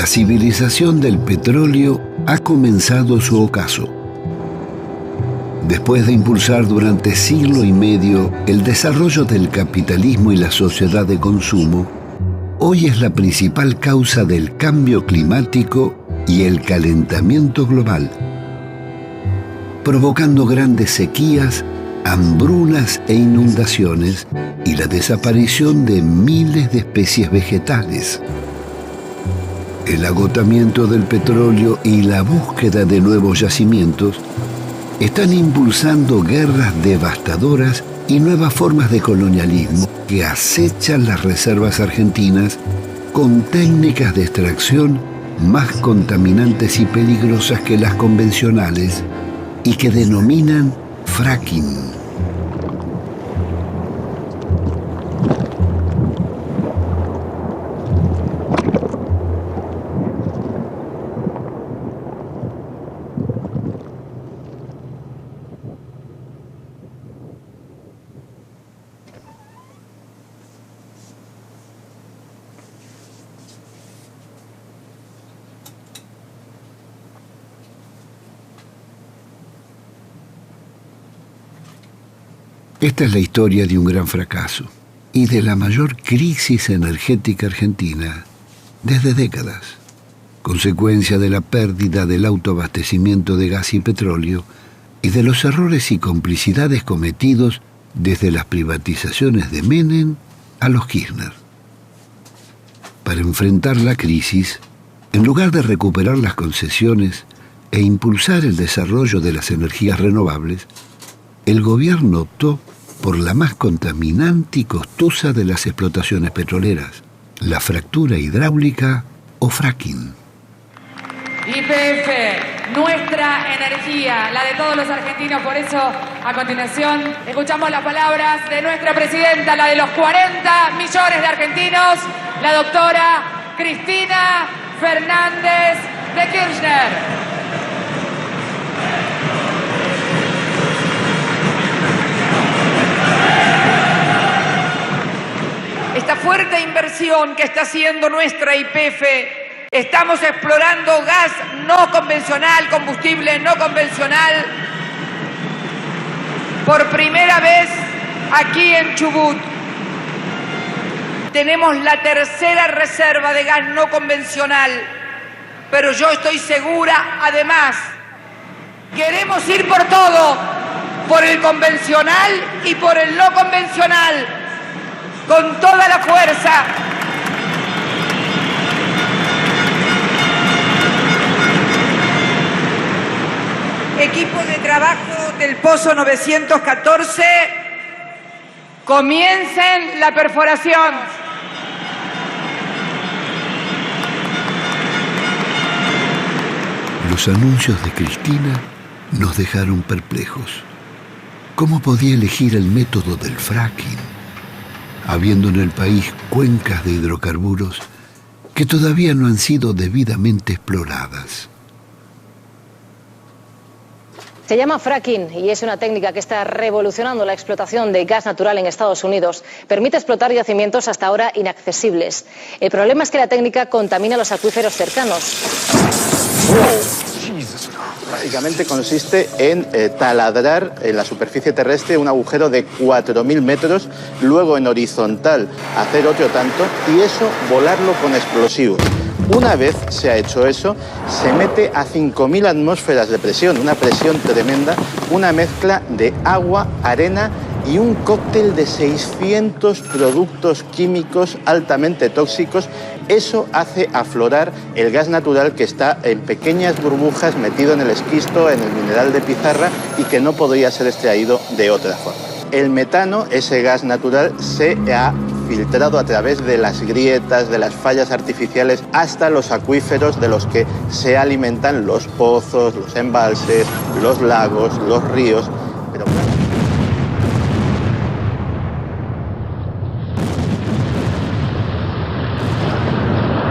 La civilización del petróleo ha comenzado su ocaso. Después de impulsar durante siglo y medio el desarrollo del capitalismo y la sociedad de consumo, hoy es la principal causa del cambio climático y el calentamiento global, provocando grandes sequías, hambrunas e inundaciones y la desaparición de miles de especies vegetales. El agotamiento del petróleo y la búsqueda de nuevos yacimientos están impulsando guerras devastadoras y nuevas formas de colonialismo que acechan las reservas argentinas con técnicas de extracción más contaminantes y peligrosas que las convencionales y que denominan fracking. Esta es la historia de un gran fracaso y de la mayor crisis energética argentina desde décadas, consecuencia de la pérdida del autoabastecimiento de gas y petróleo y de los errores y complicidades cometidos desde las privatizaciones de Menem a los Kirchner. Para enfrentar la crisis, en lugar de recuperar las concesiones e impulsar el desarrollo de las energías renovables, el gobierno optó por la más contaminante y costosa de las explotaciones petroleras, la fractura hidráulica o fracking. YPF, nuestra energía, la de todos los argentinos. Por eso, a continuación, escuchamos las palabras de nuestra presidenta, la de los 40 millones de argentinos, la doctora Cristina Fernández de Kirchner. Esta fuerte inversión que está haciendo nuestra YPF, estamos explorando gas no convencional, combustible no convencional, por primera vez aquí en Chubut. Tenemos la tercera reserva de gas no convencional, pero yo estoy segura, además, queremos ir por todo, por el convencional y por el no convencional, con toda la fuerza. Equipo de trabajo del Pozo 914, comiencen la perforación. Los anuncios de Cristina nos dejaron perplejos. ¿Cómo podía elegir el método del fracking, habiendo en el país cuencas de hidrocarburos que todavía no han sido debidamente exploradas? Se llama fracking y es una técnica que está revolucionando la explotación de gas natural en Estados Unidos. Permite explotar yacimientos hasta ahora inaccesibles. El problema es que la técnica contamina los acuíferos cercanos. Básicamente consiste en taladrar en la superficie terrestre un agujero de 4.000 metros, luego en horizontal hacer otro tanto y eso volarlo con explosivos. Una vez se ha hecho eso, se mete a 5.000 atmósferas de presión, una presión tremenda, una mezcla de agua, arena y un cóctel de 600 productos químicos altamente tóxicos. Eso hace aflorar el gas natural que está en pequeñas burbujas metido en el esquisto, en el mineral de pizarra y que no podría ser extraído de otra forma. El metano, ese gas natural, se ha filtrado a través de las grietas, de las fallas artificiales, hasta los acuíferos de los que se alimentan los pozos, los embalses, los lagos, los ríos. Pero...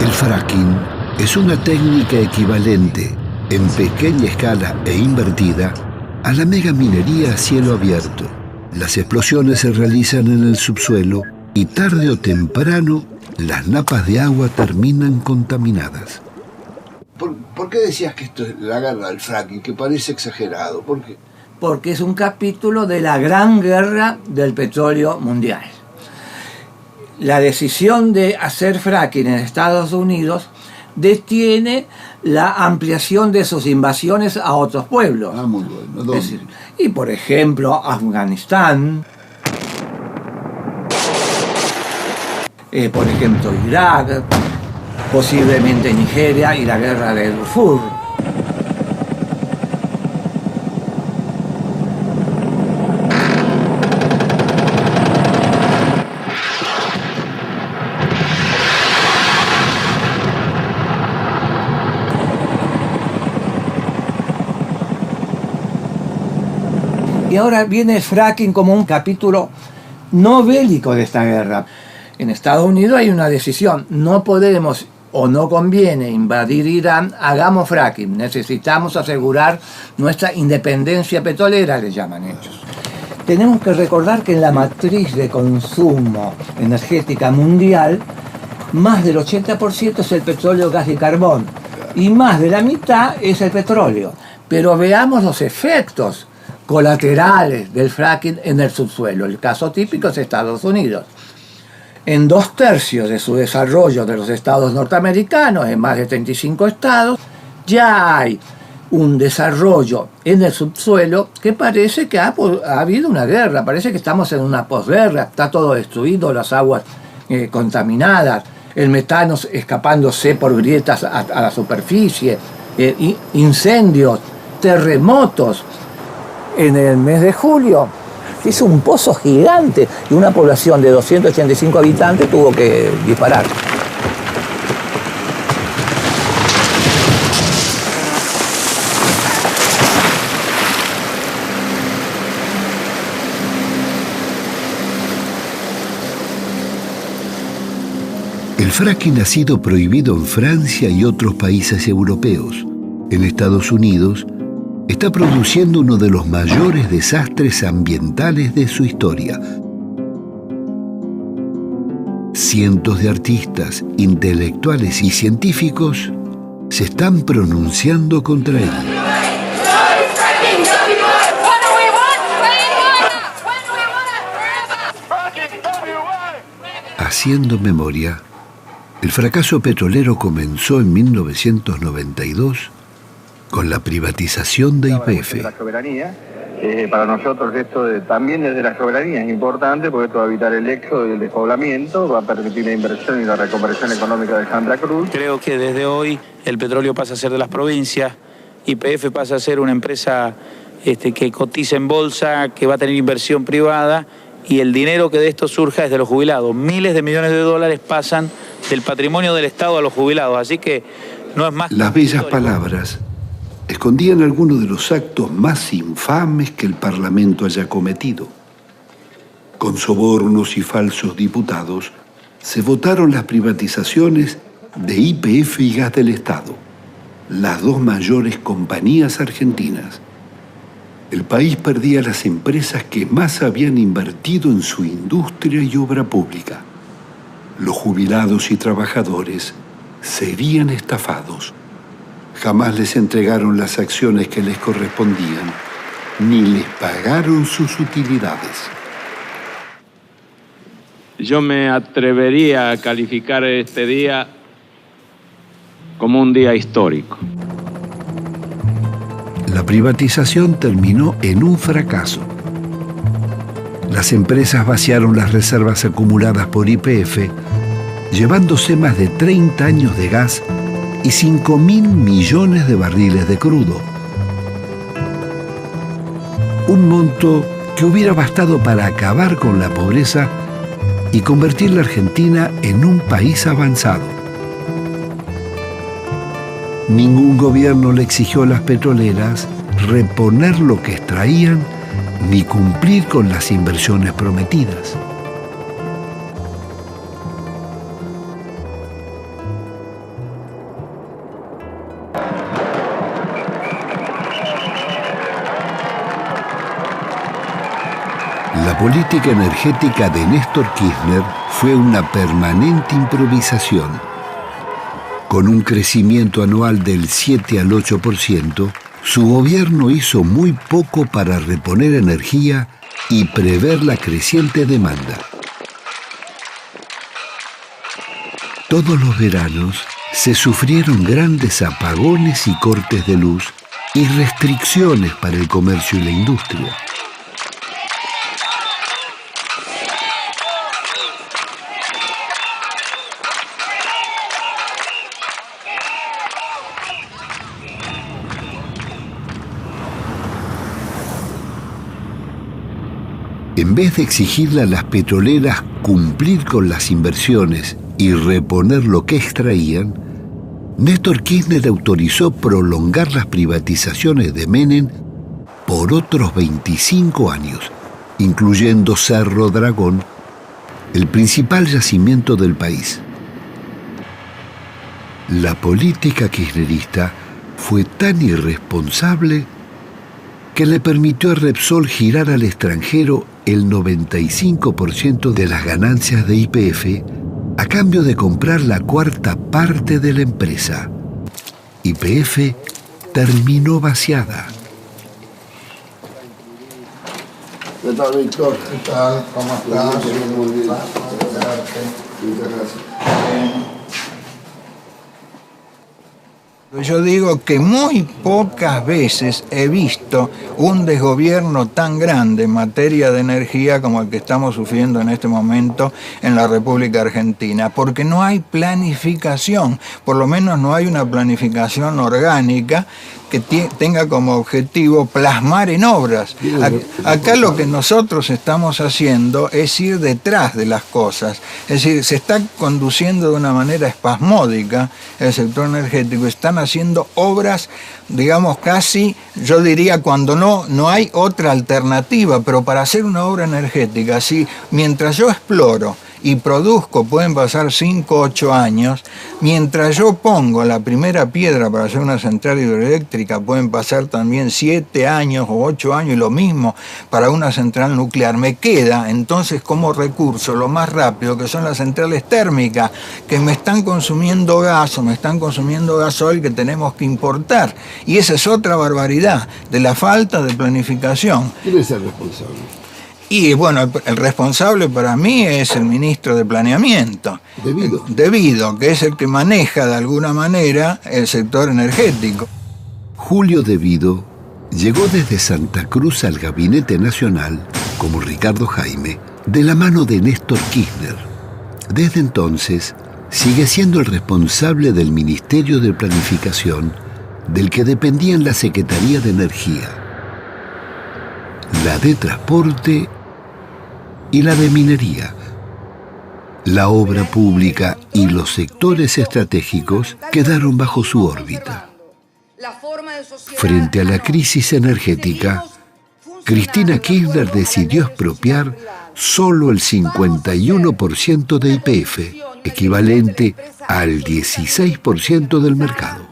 El fracking es una técnica equivalente, en pequeña escala e invertida, a la megaminería a cielo abierto. Las explosiones se realizan en el subsuelo y tarde o temprano las napas de agua terminan contaminadas. ¿por qué decías que esto es la guerra del fracking, que parece exagerado? ¿Por qué? Porque es un capítulo de la gran guerra del petróleo mundial. La decisión de hacer fracking en Estados Unidos detiene la ampliación de sus invasiones a otros pueblos. Ah, muy bueno. ¿Dónde? Es decir, y por ejemplo, Afganistán, por ejemplo, Irak, posiblemente Nigeria y la guerra de Darfur. Y ahora viene el fracking como un capítulo no bélico de esta guerra. En Estados Unidos hay una decisión, no podemos o no conviene invadir Irán, hagamos fracking, necesitamos asegurar nuestra independencia petrolera, le llaman ellos. Tenemos que recordar que en la matriz de consumo energética mundial, más del 80% es el petróleo, gas y carbón, y más de la mitad es el petróleo. Pero veamos los efectos colaterales del fracking en el subsuelo. El caso típico es Estados Unidos. En 2/3 de su desarrollo de los estados norteamericanos, en más de 35 estados, ya hay un desarrollo en el subsuelo que parece que ha habido una guerra, parece que estamos en una posguerra, está todo destruido, las aguas contaminadas, el metano escapándose por grietas a la superficie, incendios, terremotos. En el mes de julio hizo un pozo gigante y una población de 285 habitantes tuvo que disparar. El fracking ha sido prohibido en Francia y otros países europeos. En Estados Unidos está produciendo uno de los mayores desastres ambientales de su historia. Cientos de artistas, intelectuales y científicos se están pronunciando contra él. Haciendo memoria, el fracaso petrolero comenzó en 1992 con la privatización de YPF. La soberanía, para nosotros esto también desde la soberanía es importante porque esto va a evitar el éxodo y el despoblamiento, va a permitir la inversión y la recuperación económica de Santa Cruz. Creo que desde hoy el petróleo pasa a ser de las provincias, YPF pasa a ser una empresa que cotiza en bolsa, que va a tener inversión privada y el dinero que de esto surja es de los jubilados. Miles de millones de dólares pasan del patrimonio del Estado a los jubilados, así que no es más... Las bellas palabras escondían algunos de los actos más infames que el Parlamento haya cometido. Con sobornos y falsos diputados, se votaron las privatizaciones de YPF y Gas del Estado, las dos mayores compañías argentinas. El país perdía las empresas que más habían invertido en su industria y obra pública. Los jubilados y trabajadores serían estafados. Jamás les entregaron las acciones que les correspondían, ni les pagaron sus utilidades. Yo me atrevería a calificar este día como un día histórico. La privatización terminó en un fracaso. Las empresas vaciaron las reservas acumuladas por YPF, llevándose más de 30 años de gas y 5.000 millones de barriles de crudo. Un monto que hubiera bastado para acabar con la pobreza y convertir la Argentina en un país avanzado. Ningún gobierno le exigió a las petroleras reponer lo que extraían ni cumplir con las inversiones prometidas. La política energética de Néstor Kirchner fue una permanente improvisación. Con un crecimiento anual del 7 al 8%, su gobierno hizo muy poco para reponer energía y prever la creciente demanda. Todos los veranos se sufrieron grandes apagones y cortes de luz y restricciones para el comercio y la industria. En vez de exigirle a las petroleras cumplir con las inversiones y reponer lo que extraían, Néstor Kirchner autorizó prolongar las privatizaciones de Menem por otros 25 años, incluyendo Cerro Dragón, el principal yacimiento del país. La política kirchnerista fue tan irresponsable que le permitió a Repsol girar al extranjero el 95% de las ganancias de YPF a cambio de comprar la cuarta parte de la empresa. YPF terminó vaciada. ¿Qué tal, Víctor? ¿Qué tal? ¿Cómo estás? Muy bien. Muchas gracias. Yo digo que muy pocas veces he visto un desgobierno tan grande en materia de energía como el que estamos sufriendo en este momento en la República Argentina, porque no hay planificación, por lo menos no hay una planificación orgánica que tenga como objetivo plasmar en obras. Acá lo que nosotros estamos haciendo es ir detrás de las cosas, es decir, se está conduciendo de una manera espasmódica el sector energético, están haciendo obras, digamos, casi, yo diría, cuando no hay otra alternativa, pero para hacer una obra energética, si mientras yo exploro y produzco, pueden pasar 5 o 8 años, mientras yo pongo la primera piedra para hacer una central hidroeléctrica, pueden pasar también 7 años o 8 años, y lo mismo para una central nuclear. Me queda entonces como recurso lo más rápido, que son las centrales térmicas, que me están consumiendo gas o me están consumiendo gasoil que tenemos que importar. Y esa es otra barbaridad de la falta de planificación. ¿Quién es el responsable? Y bueno, el responsable para mí es el ministro de Planeamiento. Debido, que es el que maneja de alguna manera el sector energético. Julio Debido llegó desde Santa Cruz al Gabinete Nacional, como Ricardo Jaime, de la mano de Néstor Kirchner. Desde entonces, sigue siendo el responsable del Ministerio de Planificación, del que dependían la Secretaría de Energía, la de Transporte y la de Minería. La obra pública y los sectores estratégicos quedaron bajo su órbita. Frente a la crisis energética, Cristina Kirchner decidió expropiar solo el 51% de YPF, equivalente al 16% del mercado.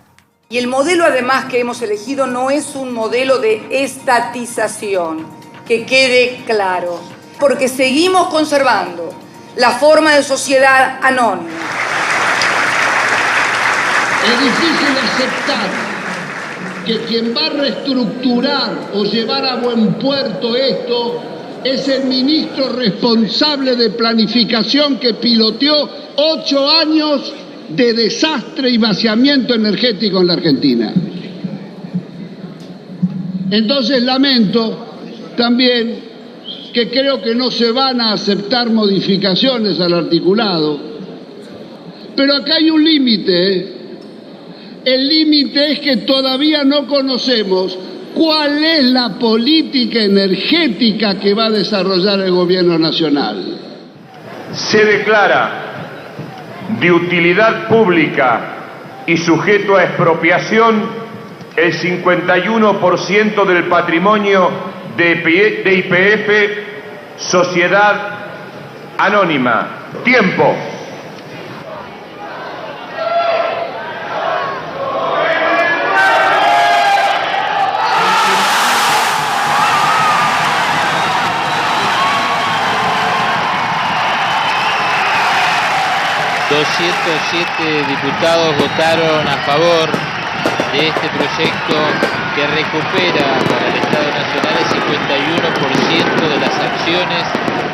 Y el modelo además que hemos elegido no es un modelo de estatización, que quede claro, porque seguimos conservando la forma de sociedad anónima. Es difícil aceptar que quien va a reestructurar o llevar a buen puerto esto es el ministro responsable de planificación que piloteó 8 años de desastre y vaciamiento energético en la Argentina. Entonces lamento también que creo que no se van a aceptar modificaciones al articulado, pero acá hay un límite. El límite es que todavía no conocemos cuál es la política energética que va a desarrollar el gobierno nacional. Se declara de utilidad pública y sujeto a expropiación el 51% del patrimonio de YPF, Sociedad Anónima. Tiempo. 207 diputados votaron a favor de este proyecto que recupera para el Estado Nacional el 51% de las acciones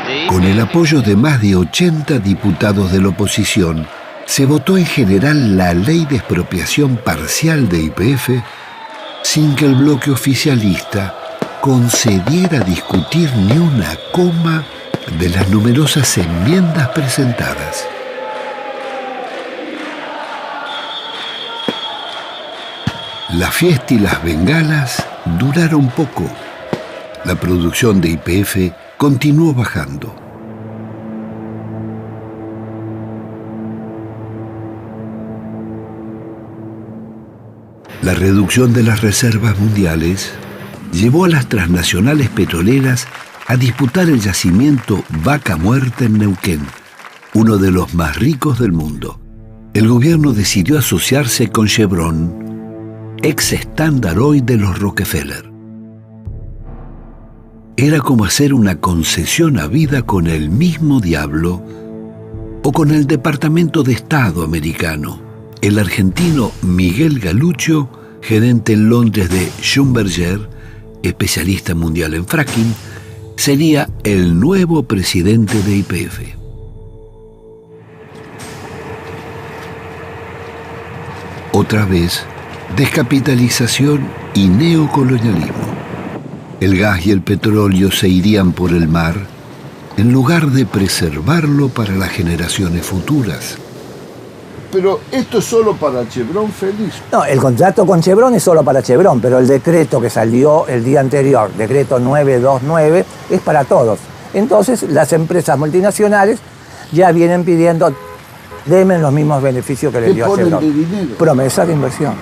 de... Con el apoyo de más de 80 diputados de la oposición, se votó en general la ley de expropiación parcial de YPF sin que el bloque oficialista concediera discutir ni una coma de las numerosas enmiendas presentadas. La fiesta y las bengalas duraron poco. La producción de YPF continuó bajando. La reducción de las reservas mundiales llevó a las transnacionales petroleras a disputar el yacimiento Vaca Muerta en Neuquén, uno de los más ricos del mundo. El gobierno decidió asociarse con Chevron, ex estándar hoy de los Rockefeller. Era como hacer una concesión a vida con el mismo diablo o con el Departamento de Estado americano. El argentino Miguel Galuccio, gerente en Londres de Schlumberger, especialista mundial en fracking, sería el nuevo presidente de YPF. Otra vez, descapitalización y neocolonialismo. El gas y el petróleo se irían por el mar en lugar de preservarlo para las generaciones futuras. Pero esto es solo para Chevron, Félix. No, el contrato con Chevron es solo para Chevron, pero el decreto que salió el día anterior, decreto 929, es para todos. Entonces, las empresas multinacionales ya vienen pidiendo, denme los mismos beneficios que les dio a Chevron. ¿Qué ponen de dinero? Promesas de inversión.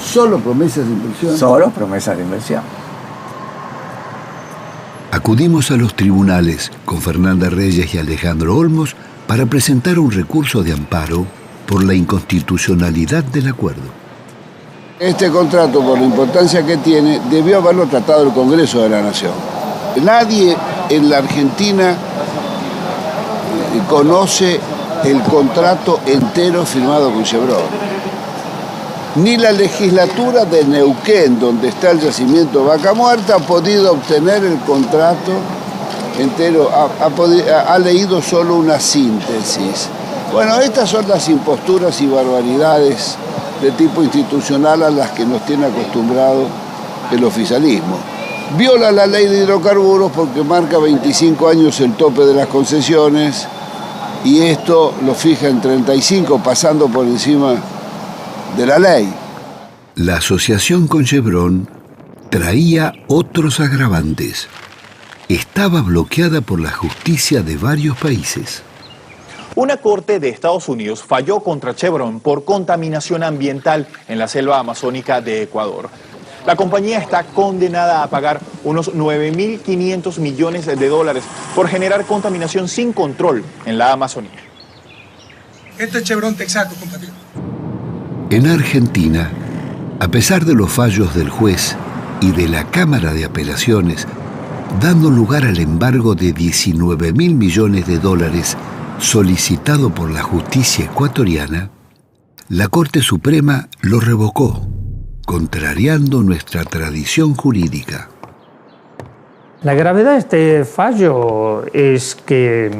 ¿Solo promesas de inversión? Solo promesas de inversión. Acudimos a los tribunales con Fernanda Reyes y Alejandro Olmos para presentar un recurso de amparo por la inconstitucionalidad del acuerdo. Este contrato, por la importancia que tiene, debió haberlo tratado el Congreso de la Nación. Nadie en la Argentina conoce el contrato entero firmado con Chevron. Ni la legislatura de Neuquén, donde está el yacimiento Vaca Muerta, ha podido obtener el contrato entero, ha leído solo una síntesis. Bueno, estas son las imposturas y barbaridades de tipo institucional a las que nos tiene acostumbrado el oficialismo. Viola la ley de hidrocarburos porque marca 25 años el tope de las concesiones y esto lo fija en 35, pasando por encima de la ley. La asociación con Chevron traía otros agravantes. Estaba bloqueada por la justicia de varios países. Una corte de Estados Unidos falló contra Chevron por contaminación ambiental en la selva amazónica de Ecuador. La compañía está condenada a pagar unos 9.500 millones de dólares por generar contaminación sin control en la Amazonía. Esto es Chevron Texaco, compatriota. En Argentina, a pesar de los fallos del juez y de la Cámara de Apelaciones, dando lugar al embargo de 19.000 millones de dólares solicitado por la justicia ecuatoriana, la Corte Suprema lo revocó, contrariando nuestra tradición jurídica. La gravedad de este fallo es que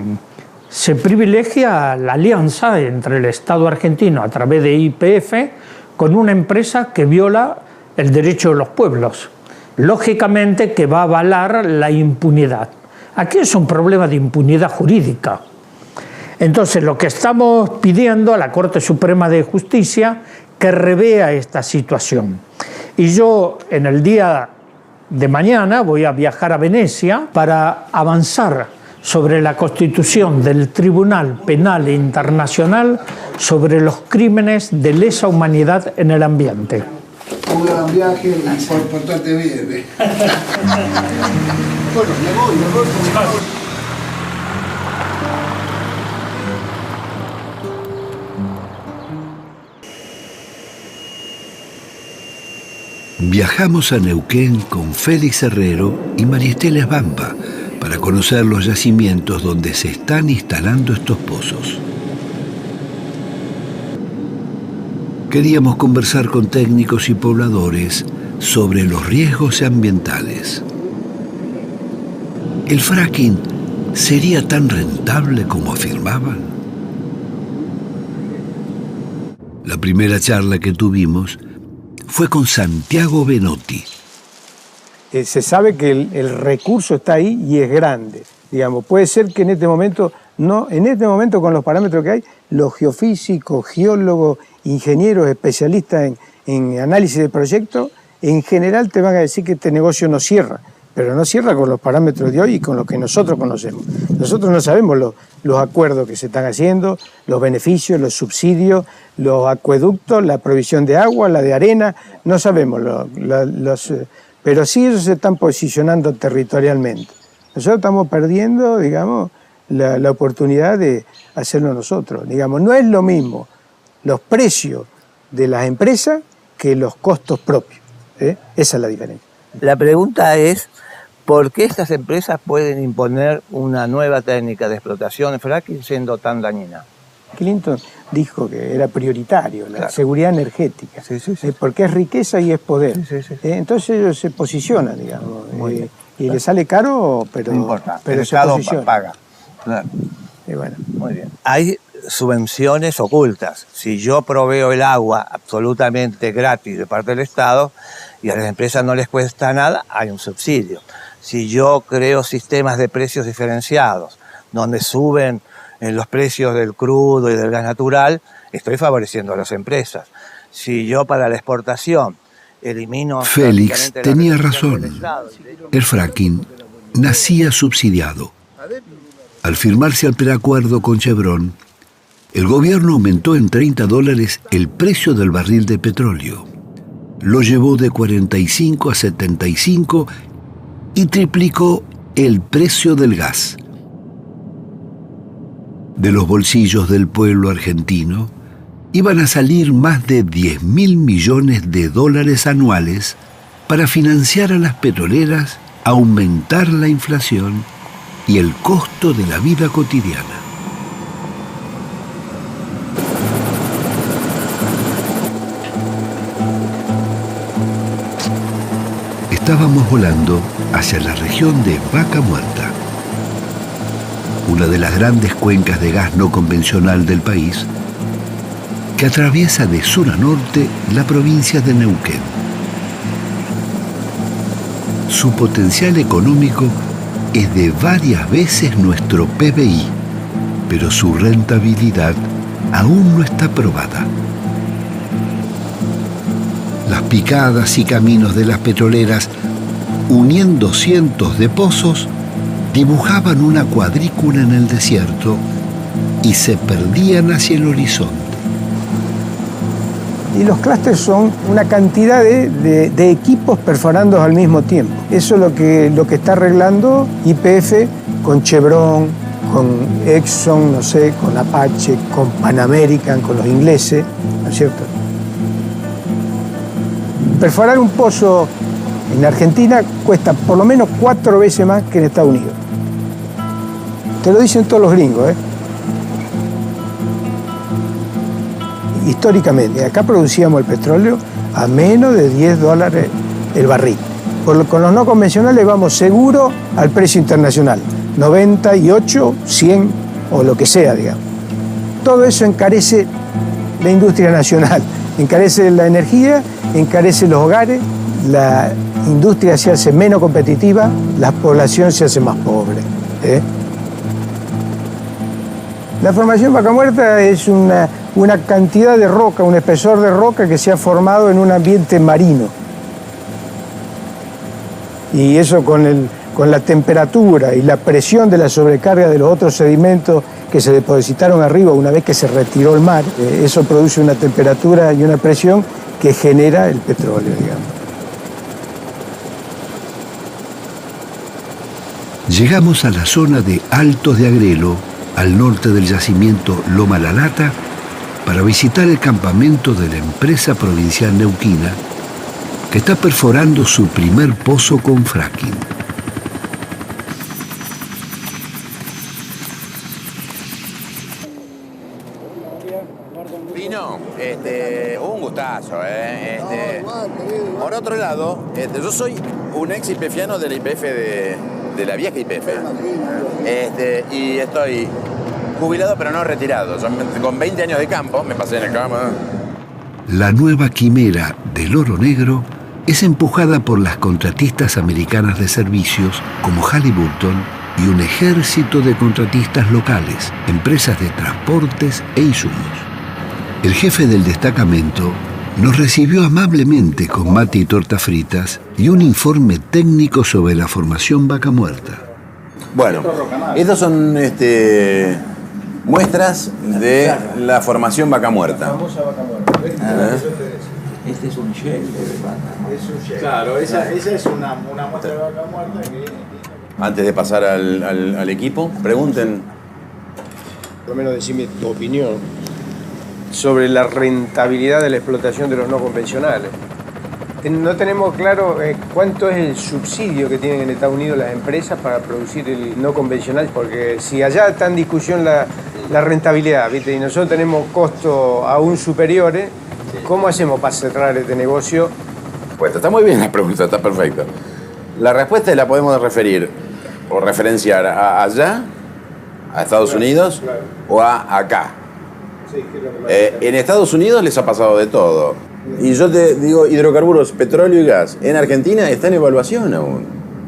se privilegia la alianza entre el Estado argentino a través de YPF con una empresa que viola el derecho de los pueblos. Lógicamente que va a avalar la impunidad. Aquí es un problema de impunidad jurídica. Entonces, lo que estamos pidiendo a la Corte Suprema de Justicia que revea esta situación. Y yo, en el día de mañana, voy a viajar a Venecia para avanzar sobre la constitución del Tribunal Penal Internacional sobre los crímenes de lesa humanidad en el ambiente. Un gran viaje y portarte bien. Bueno, me voy. Viajamos a Neuquén con Félix Herrero y Maristela Bamba para conocer los yacimientos donde se están instalando estos pozos. Queríamos conversar con técnicos y pobladores sobre los riesgos ambientales. ¿El fracking sería tan rentable como afirmaban? La primera charla que tuvimos fue con Santiago Benotti. Se sabe que el recurso está ahí y es grande. Digamos, puede ser que en este momento con los parámetros que hay, los geofísicos, geólogos, ingenieros, especialistas en análisis de proyectos, en general te van a decir que este negocio no cierra, pero no cierra con los parámetros de hoy y con los que nosotros conocemos. Nosotros no sabemos los acuerdos que se están haciendo, los beneficios, los subsidios, los acueductos, la provisión de agua, la de arena, no sabemos, pero sí ellos se están posicionando territorialmente. Nosotros estamos perdiendo, digamos, la oportunidad de hacerlo nosotros. Digamos, no es lo mismo los precios de las empresas que los costos propios. Esa es la diferencia. La pregunta es, ¿por qué estas empresas pueden imponer una nueva técnica de explotación de fracking siendo tan dañina? Clinton dijo que era prioritario, la seguridad energética, porque es riqueza y es poder. Entonces ellos se posicionan, digamos, y les sale caro, pero, no importa, pero el se Estado posiciona. paga. Claro. Y bueno, muy bien. Hay subvenciones ocultas. Si yo proveo el agua absolutamente gratis de parte del Estado y a las empresas no les cuesta nada, hay un subsidio. Si yo creo sistemas de precios diferenciados, donde suben los precios del crudo y del gas natural, estoy favoreciendo a las empresas. Si yo para la exportación elimino... Félix tenía razón. El fracking nacía subsidiado. Al firmarse el preacuerdo con Chevron, el gobierno aumentó en $30 el precio del barril de petróleo. Lo llevó de 45 a 75 y triplicó el precio del gas. De los bolsillos del pueblo argentino iban a salir más de $10.000 millones anuales para financiar a las petroleras, aumentar la inflación y el costo de la vida cotidiana. Estábamos volando hacia la región de Vaca Muerta, una de las grandes cuencas de gas no convencional del país, que atraviesa de sur a norte la provincia de Neuquén. Su potencial económico es de varias veces nuestro PBI, pero su rentabilidad aún no está probada. Las picadas y caminos de las petroleras, uniendo cientos de pozos, dibujaban una cuadrícula en el desierto y se perdían hacia el horizonte. Y los clústeres son una cantidad de equipos perforando al mismo tiempo. Eso es lo que está arreglando YPF con Chevron, con Exxon, no sé, con Apache, con Pan American, con los ingleses, ¿no es cierto? Perforar un pozo en Argentina cuesta por lo menos 4 veces más que en Estados Unidos. Te lo dicen todos los gringos, Históricamente, acá producíamos el petróleo a menos de $10 el barril. Con los no convencionales vamos seguro al precio internacional, 98, 100 o lo que sea, digamos. Todo eso encarece la industria nacional, encarece la energía, encarece los hogares, la industria se hace menos competitiva, la población se hace más pobre. La formación Vaca Muerta es una cantidad de roca, un espesor de roca que se ha formado en un ambiente marino. Y eso con la temperatura y la presión de la sobrecarga de los otros sedimentos que se depositaron arriba una vez que se retiró el mar, eso produce una temperatura y una presión que genera el petróleo, digamos. Llegamos a la zona de Altos de Agrelo, al norte del yacimiento Loma La Lata, para visitar el campamento de la empresa provincial neuquina que está perforando su primer pozo con fracking. Pino, gustazo, Por otro lado, yo soy un ex IPFiano de la IPF de la vieja IPF. Y estoy jubilado pero no retirado. Yo, con 20 años de campo, me pasé en el campo. La nueva quimera del oro negro es empujada por las contratistas americanas de servicios como Halliburton y un ejército de contratistas locales, empresas de transportes e insumos. El jefe del destacamento nos recibió amablemente con mate y tortas fritas y un informe técnico sobre la formación Vaca Muerta. Bueno, estos son muestras de la formación Vaca Muerta. La famosa Vaca Muerta. Este es un shell de vaca. Es un shell. Claro, esa es una muestra de Vaca Muerta que viene. Antes de pasar al equipo, pregunten. Por lo menos decime tu opinión sobre la rentabilidad de la explotación de los no convencionales. No tenemos claro cuánto es el subsidio que tienen en Estados Unidos las empresas para producir el no convencional, porque si allá está en discusión la rentabilidad, ¿viste? Y nosotros tenemos costos aún superiores, ¿cómo hacemos para cerrar este negocio? Pues está muy bien la pregunta, está perfecta. La respuesta la podemos referir o referenciar a allá, a Estados Unidos, o a acá. En Estados Unidos les ha pasado de todo. Y yo te digo, hidrocarburos, petróleo y gas, en Argentina está en evaluación aún.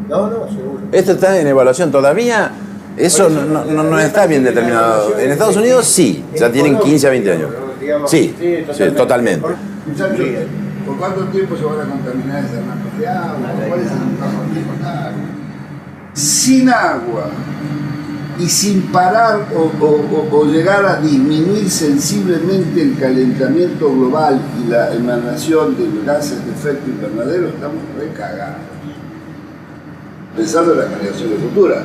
No, seguro. Esto está en evaluación todavía. Eso no está bien determinado. En Estados Unidos sí, ya tienen 15 a 20 años. Sí, totalmente. ¿Por cuánto tiempo se van a contaminar esas napas de agua? ¿Cuál es el tiempo? Sin agua y sin parar o llegar a disminuir sensiblemente el calentamiento global y la emanación de gases de efecto invernadero, estamos recagados. Pensando en las generaciones futuras.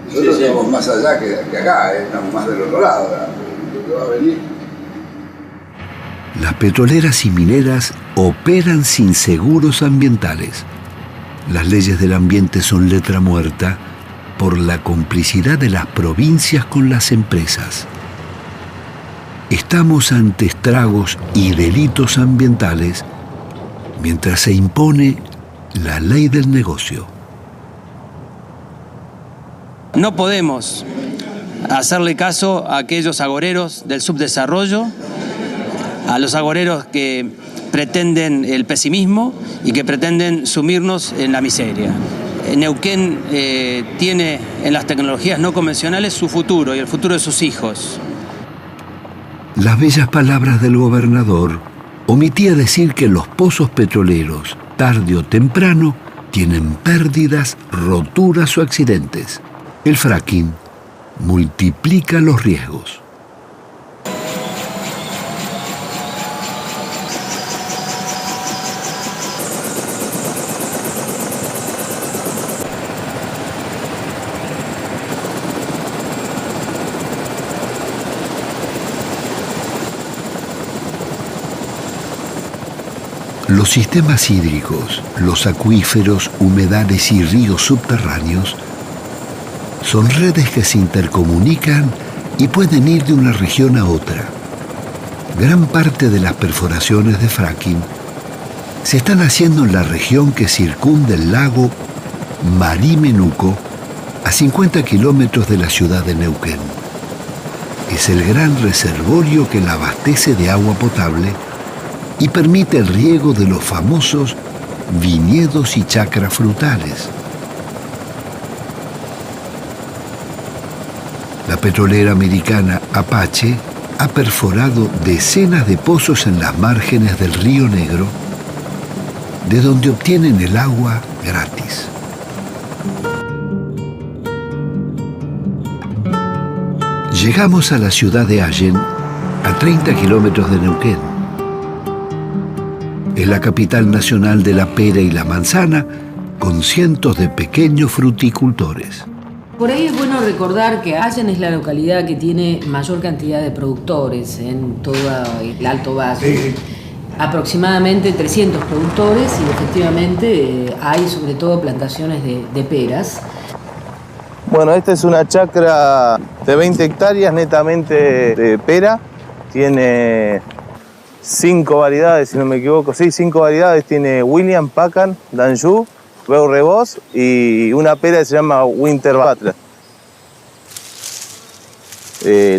Nosotros estamos más allá que acá, estamos más del otro lado, lo que va a venir. Las petroleras y mineras operan sin seguros ambientales. Las leyes del ambiente son letra muerta por la complicidad de las provincias con las empresas. Estamos ante estragos y delitos ambientales mientras se impone la ley del negocio. No podemos hacerle caso a aquellos agoreros del subdesarrollo, a los agoreros que pretenden el pesimismo y que pretenden sumirnos en la miseria. Neuquén tiene en las tecnologías no convencionales su futuro y el futuro de sus hijos. Las bellas palabras del gobernador omitía decir que los pozos petroleros, tarde o temprano, tienen pérdidas, roturas o accidentes. El fracking multiplica los riesgos. Los sistemas hídricos, los acuíferos, humedales y ríos subterráneos son redes que se intercomunican y pueden ir de una región a otra. Gran parte de las perforaciones de fracking se están haciendo en la región que circunda el lago Marí-Menuco, a 50 kilómetros de la ciudad de Neuquén. Es el gran reservorio que la abastece de agua potable y permite el riego de los famosos viñedos y chacras frutales. La petrolera americana Apache ha perforado decenas de pozos en las márgenes del Río Negro, de donde obtienen el agua gratis. Llegamos a la ciudad de Allen, a 30 kilómetros de Neuquén. Es la capital nacional de la pera y la manzana, con cientos de pequeños fruticultores. Por ahí es bueno recordar que Allen es la localidad que tiene mayor cantidad de productores en todo el Alto Valle. Aproximadamente 300 productores y efectivamente hay sobre todo plantaciones de peras. Bueno, esta es una chacra de 20 hectáreas netamente de pera. Tiene 5 variedades, si no me equivoco. Sí, 5 variedades. Tiene William, Pacan, Danjou, Beau Reboz y una pera que se llama Winter Butler.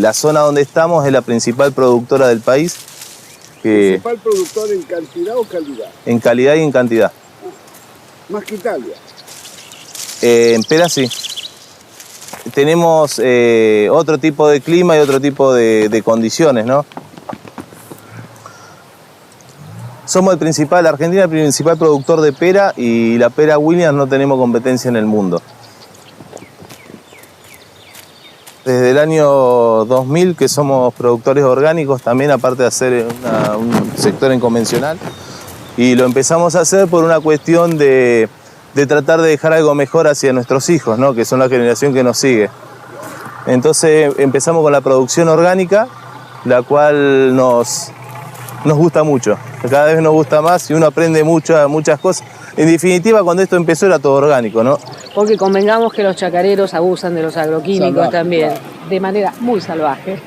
La zona donde estamos es la principal productora del país. ¿Principal productor en cantidad o calidad? En calidad y en cantidad. Más que Italia. En pera sí. Tenemos otro tipo de clima y otro tipo de condiciones, ¿no? Somos Argentina es el principal productor de pera y la pera Williams no tenemos competencia en el mundo. Desde el año 2000 que somos productores orgánicos también, aparte de hacer un sector en convencional. Y lo empezamos a hacer por una cuestión de tratar de dejar algo mejor hacia nuestros hijos, ¿no? Que son la generación que nos sigue. Entonces empezamos con la producción orgánica, la cual nos gusta mucho. Cada vez nos gusta más y uno aprende muchas cosas. En definitiva, cuando esto empezó era todo orgánico, ¿no? Porque convengamos que los chacareros abusan de los agroquímicos salvaje, también, claro, de manera muy salvaje.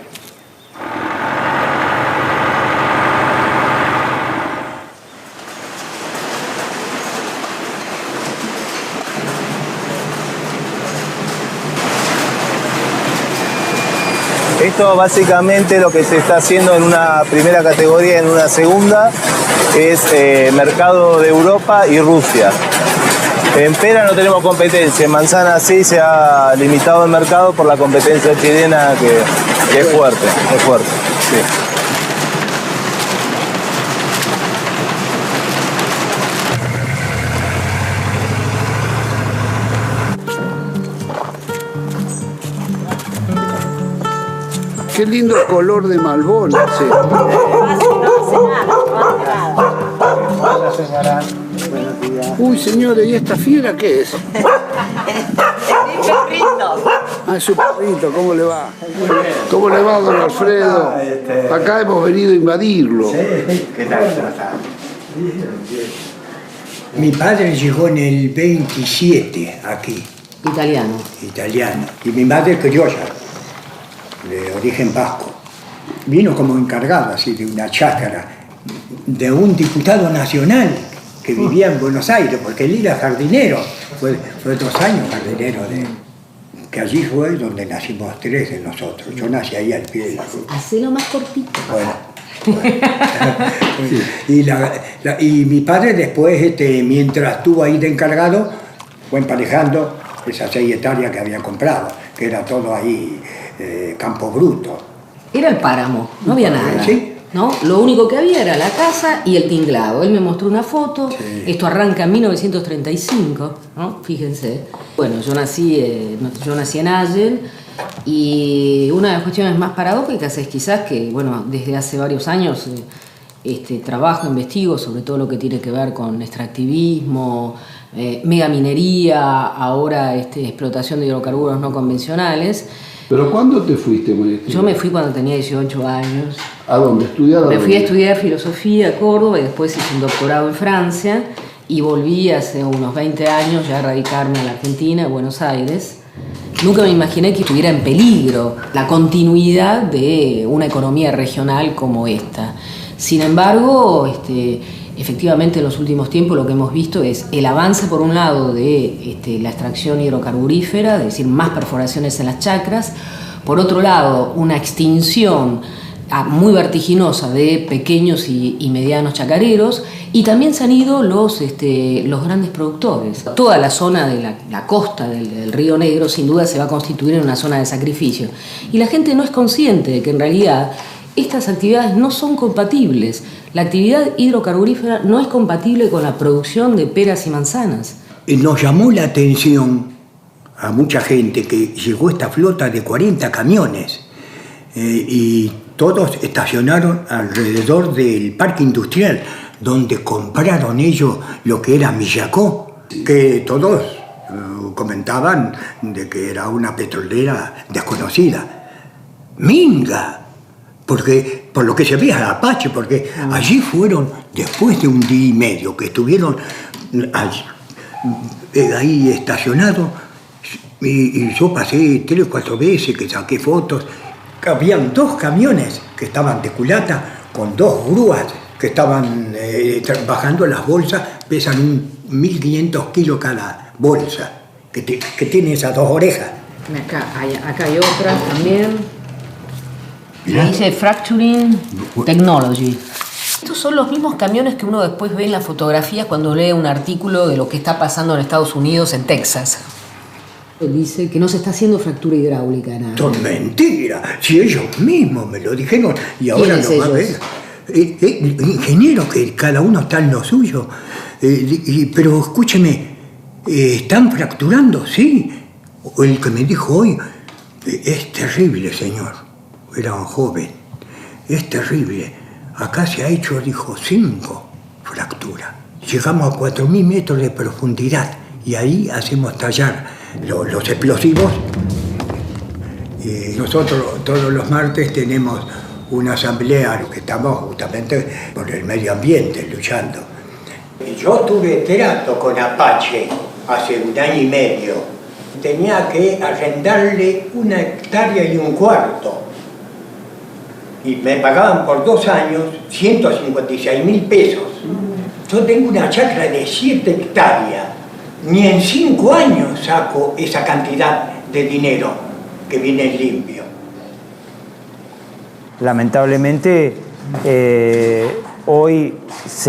Esto básicamente lo que se está haciendo en una primera categoría y en una segunda es mercado de Europa y Rusia. En pera no tenemos competencia, en manzana sí se ha limitado el mercado por la competencia chilena que es fuerte, sí. Qué lindo color de Malbón ese. Uy, señores, ¿y esta fiera qué es? Ah, es su perrito, ¿cómo le va? ¿Cómo le va, don Alfredo? Acá hemos venido a invadirlo. ¿Qué tal? Mi padre llegó en el 27 aquí. Italiano. Y mi madre criolla, de origen vasco. Vino como encargada así de una chácara de un diputado nacional que vivía en Buenos Aires, porque él era jardinero. Fue 2 años jardinero que allí fue donde nacimos 3 de nosotros. Yo nací ahí al pie de la ruta. Hacelo más cortito. Bueno. Y mi padre después, mientras estuvo ahí de encargado, fue emparejando esas 6 hectáreas que había comprado, que era todo ahí campo bruto. Era el páramo, no había nada. ¿Sí? ¿No? Lo único que había era la casa y el tinglado. Él me mostró una foto, sí. Esto arranca en 1935, ¿no? Fíjense. Bueno, yo nací en Allen y una de las cuestiones más paradójicas es quizás que, bueno, desde hace varios años trabajo, investigo sobre todo lo que tiene que ver con extractivismo, megaminería, ahora explotación de hidrocarburos no convencionales. ¿Pero cuándo te fuiste, maestra? Yo me fui cuando tenía 18 años. ¿A dónde? ¿Estudiar? Me fui a estudiar filosofía a Córdoba y después hice un doctorado en Francia y volví hace unos 20 años ya a radicarme en la Argentina, en Buenos Aires. Nunca me imaginé que estuviera en peligro la continuidad de una economía regional como esta. Sin embargo, efectivamente en los últimos tiempos lo que hemos visto es el avance por un lado de la extracción hidrocarburífera, es decir, más perforaciones en las chacras, por otro lado una extinción muy vertiginosa de pequeños y medianos chacareros, y también se han ido los grandes productores. Toda la zona de la costa del Río Negro sin duda se va a constituir en una zona de sacrificio, y la gente no es consciente de que en realidad estas actividades no son compatibles. La actividad hidrocarburífera no es compatible con la producción de peras y manzanas. Nos llamó la atención a mucha gente que llegó esta flota de 40 camiones y todos estacionaron alrededor del parque industrial donde compraron ellos lo que era Millacó, que todos comentaban de que era una petrolera desconocida. Minga. Porque, por lo que se veía Apache, porque allí fueron, después de un día y medio que estuvieron ahí estacionados, y yo pasé 3 o 4 veces que saqué fotos, habían 2 camiones que estaban de culata con 2 grúas que estaban bajando las bolsas, pesan 1.500 kilos cada bolsa, que tiene esas 2 orejas. Acá hay otra también. Dice Fracturing Technology. Estos son los mismos camiones que uno después ve en las fotografías cuando lee un artículo de lo que está pasando en Estados Unidos, en Texas. Dice que no se está haciendo fractura hidráulica, nada. Son mentiras. Si ellos mismos me lo dijeron y ahora lo va a ver. Ingeniero, que cada uno está en lo suyo. Pero escúcheme, ¿están fracturando? Sí. El que me dijo hoy, es terrible, señor. Era un joven. Es terrible. Acá se ha hecho, dijo, 5 fracturas. Llegamos a 4.000 metros de profundidad y ahí hacemos tallar los explosivos. Nosotros todos los martes tenemos una asamblea, lo que estamos justamente por el medio ambiente luchando. Yo tuve trato con Apache hace 1 año y medio. Tenía que arrendarle 1 hectárea y 1/4. Y me pagaban por 2 años 156.000 pesos. Yo tengo una chacra de 7 hectáreas. Ni en 5 años saco esa cantidad de dinero que viene limpio. Lamentablemente, hoy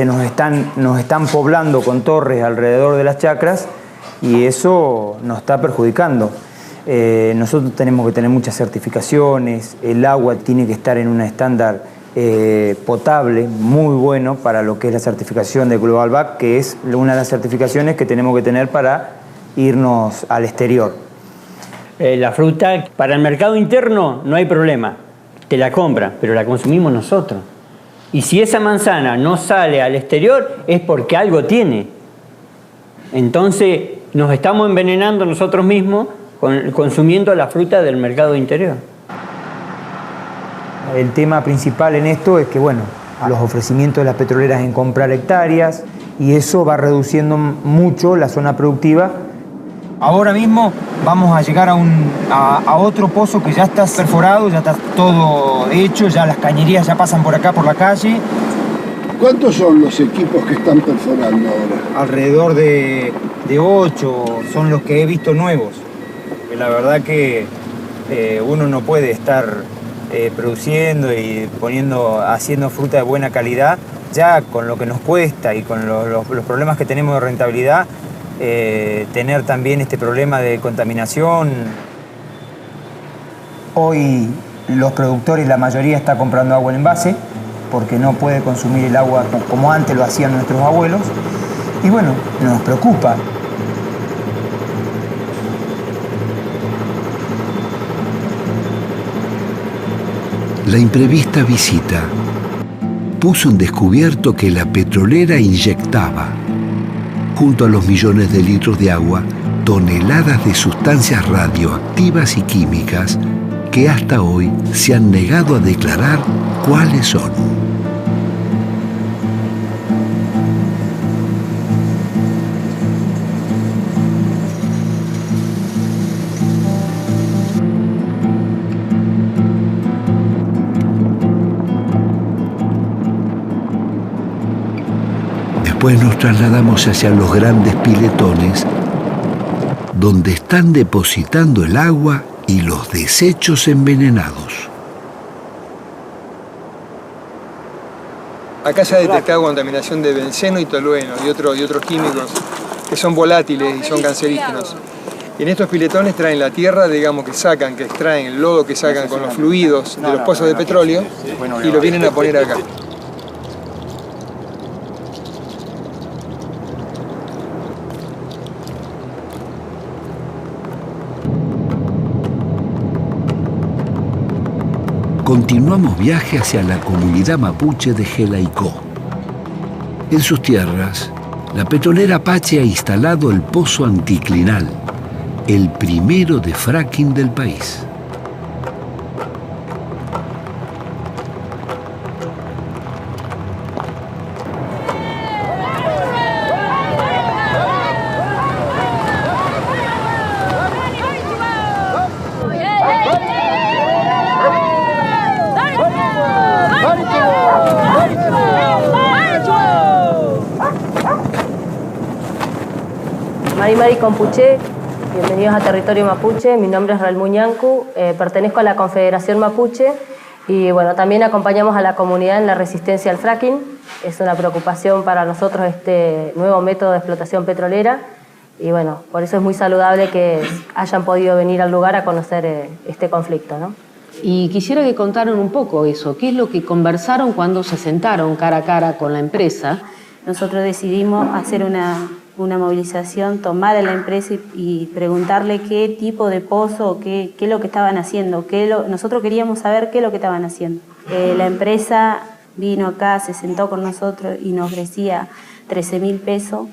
nos están poblando con torres alrededor de las chacras y eso nos está perjudicando. Nosotros tenemos que tener muchas certificaciones, el agua tiene que estar en un estándar potable, muy bueno para lo que es la certificación de Global Back, que es una de las certificaciones que tenemos que tener para irnos al exterior. La fruta para el mercado interno no hay problema, te la compran, pero la consumimos nosotros. Y si esa manzana no sale al exterior es porque algo tiene. Entonces nos estamos envenenando nosotros mismos consumiendo la fruta del mercado interior. El tema principal en esto es que, bueno, los ofrecimientos de las petroleras en comprar hectáreas y eso va reduciendo mucho la zona productiva. Ahora mismo vamos a llegar a otro pozo que ya está perforado, ya está todo hecho, ya las cañerías ya pasan por acá, por la calle. ¿Cuántos son los equipos que están perforando ahora? Alrededor de 8 son los que he visto nuevos. La verdad que uno no puede estar produciendo y haciendo fruta de buena calidad, ya con lo que nos cuesta y con los problemas que tenemos de rentabilidad, tener también este problema de contaminación. Hoy los productores, la mayoría está comprando agua en envase porque no puede consumir el agua como antes lo hacían nuestros abuelos y bueno, nos preocupa. La imprevista visita puso en descubierto que la petrolera inyectaba, junto a los millones de litros de agua, toneladas de sustancias radioactivas y químicas que hasta hoy se han negado a declarar cuáles son. Después nos trasladamos hacia los grandes piletones, donde están depositando el agua y los desechos envenenados. Acá se ha detectado contaminación de benceno y tolueno y otros químicos que son volátiles y son cancerígenos. Y en estos piletones traen la tierra, digamos, que extraen el lodo que sacan con los fluidos de los pozos de petróleo y lo vienen a poner acá. Continuamos viaje hacia la comunidad mapuche de Jelaicó. En sus tierras, la petrolera Apache ha instalado el pozo anticlinal, el primero de fracking del país. Mari Compuché, bienvenidos a Territorio Mapuche. Mi nombre es Raúl Ñancu, pertenezco a la Confederación Mapuche y bueno, también acompañamos a la comunidad en la resistencia al fracking. Es una preocupación para nosotros este nuevo método de explotación petrolera y bueno, por eso es muy saludable que hayan podido venir al lugar a conocer este conflicto, ¿no? Y quisiera que contaran un poco eso, qué es lo que conversaron cuando se sentaron cara a cara con la empresa. Nosotros decidimos hacer una movilización, tomar a la empresa y preguntarle qué tipo de pozo, qué es lo que estaban haciendo. Nosotros queríamos saber qué es lo que estaban haciendo. La empresa vino acá, se sentó con nosotros y nos ofrecía 13.000 pesos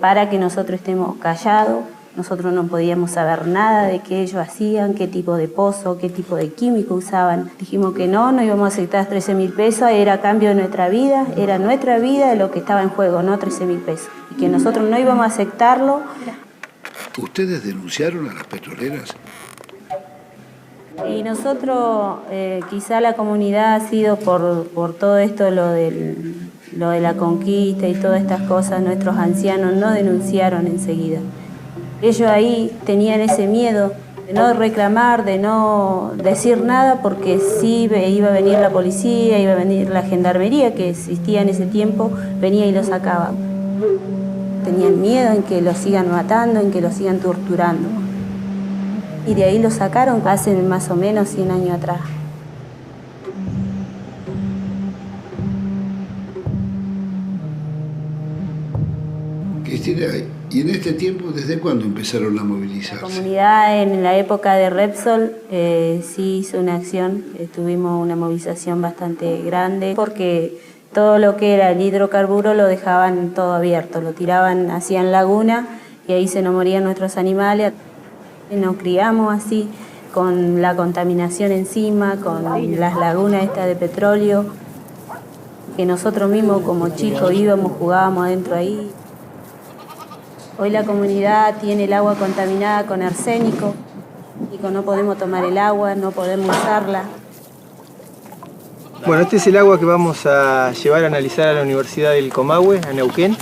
para que nosotros estemos callados. Nosotros no podíamos saber nada de qué ellos hacían, qué tipo de pozo, qué tipo de químico usaban. Dijimos que no íbamos a aceptar 13.000 pesos, era a cambio de nuestra vida, era nuestra vida lo que estaba en juego, no 13.000 pesos. Y que nosotros no íbamos a aceptarlo. ¿Ustedes denunciaron a las petroleras? Y nosotros, quizá la comunidad ha sido por todo esto, lo de la conquista y todas estas cosas, nuestros ancianos no denunciaron enseguida. Ellos ahí tenían ese miedo de no reclamar, de no decir nada, porque sí iba a venir la policía, iba a venir la gendarmería que existía en ese tiempo, venía y los sacaba. Tenían miedo en que los sigan matando, en que los sigan torturando. Y de ahí los sacaron hace más o menos 100 años atrás. Cristina, ¿y en este tiempo desde cuándo empezaron a movilizarse? La comunidad en la época de Repsol sí hizo una acción, tuvimos una movilización bastante grande porque todo lo que era el hidrocarburo lo dejaban todo abierto, lo tiraban, hacían laguna y ahí se nos morían nuestros animales. Nos criamos así, con la contaminación encima, con las lagunas estas de petróleo, que nosotros mismos como chicos íbamos, jugábamos adentro ahí. Hoy la comunidad tiene el agua contaminada con arsénico y no podemos tomar el agua, no podemos usarla. Bueno, este es el agua que vamos a llevar a analizar a la Universidad del Comahue, a Neuquén.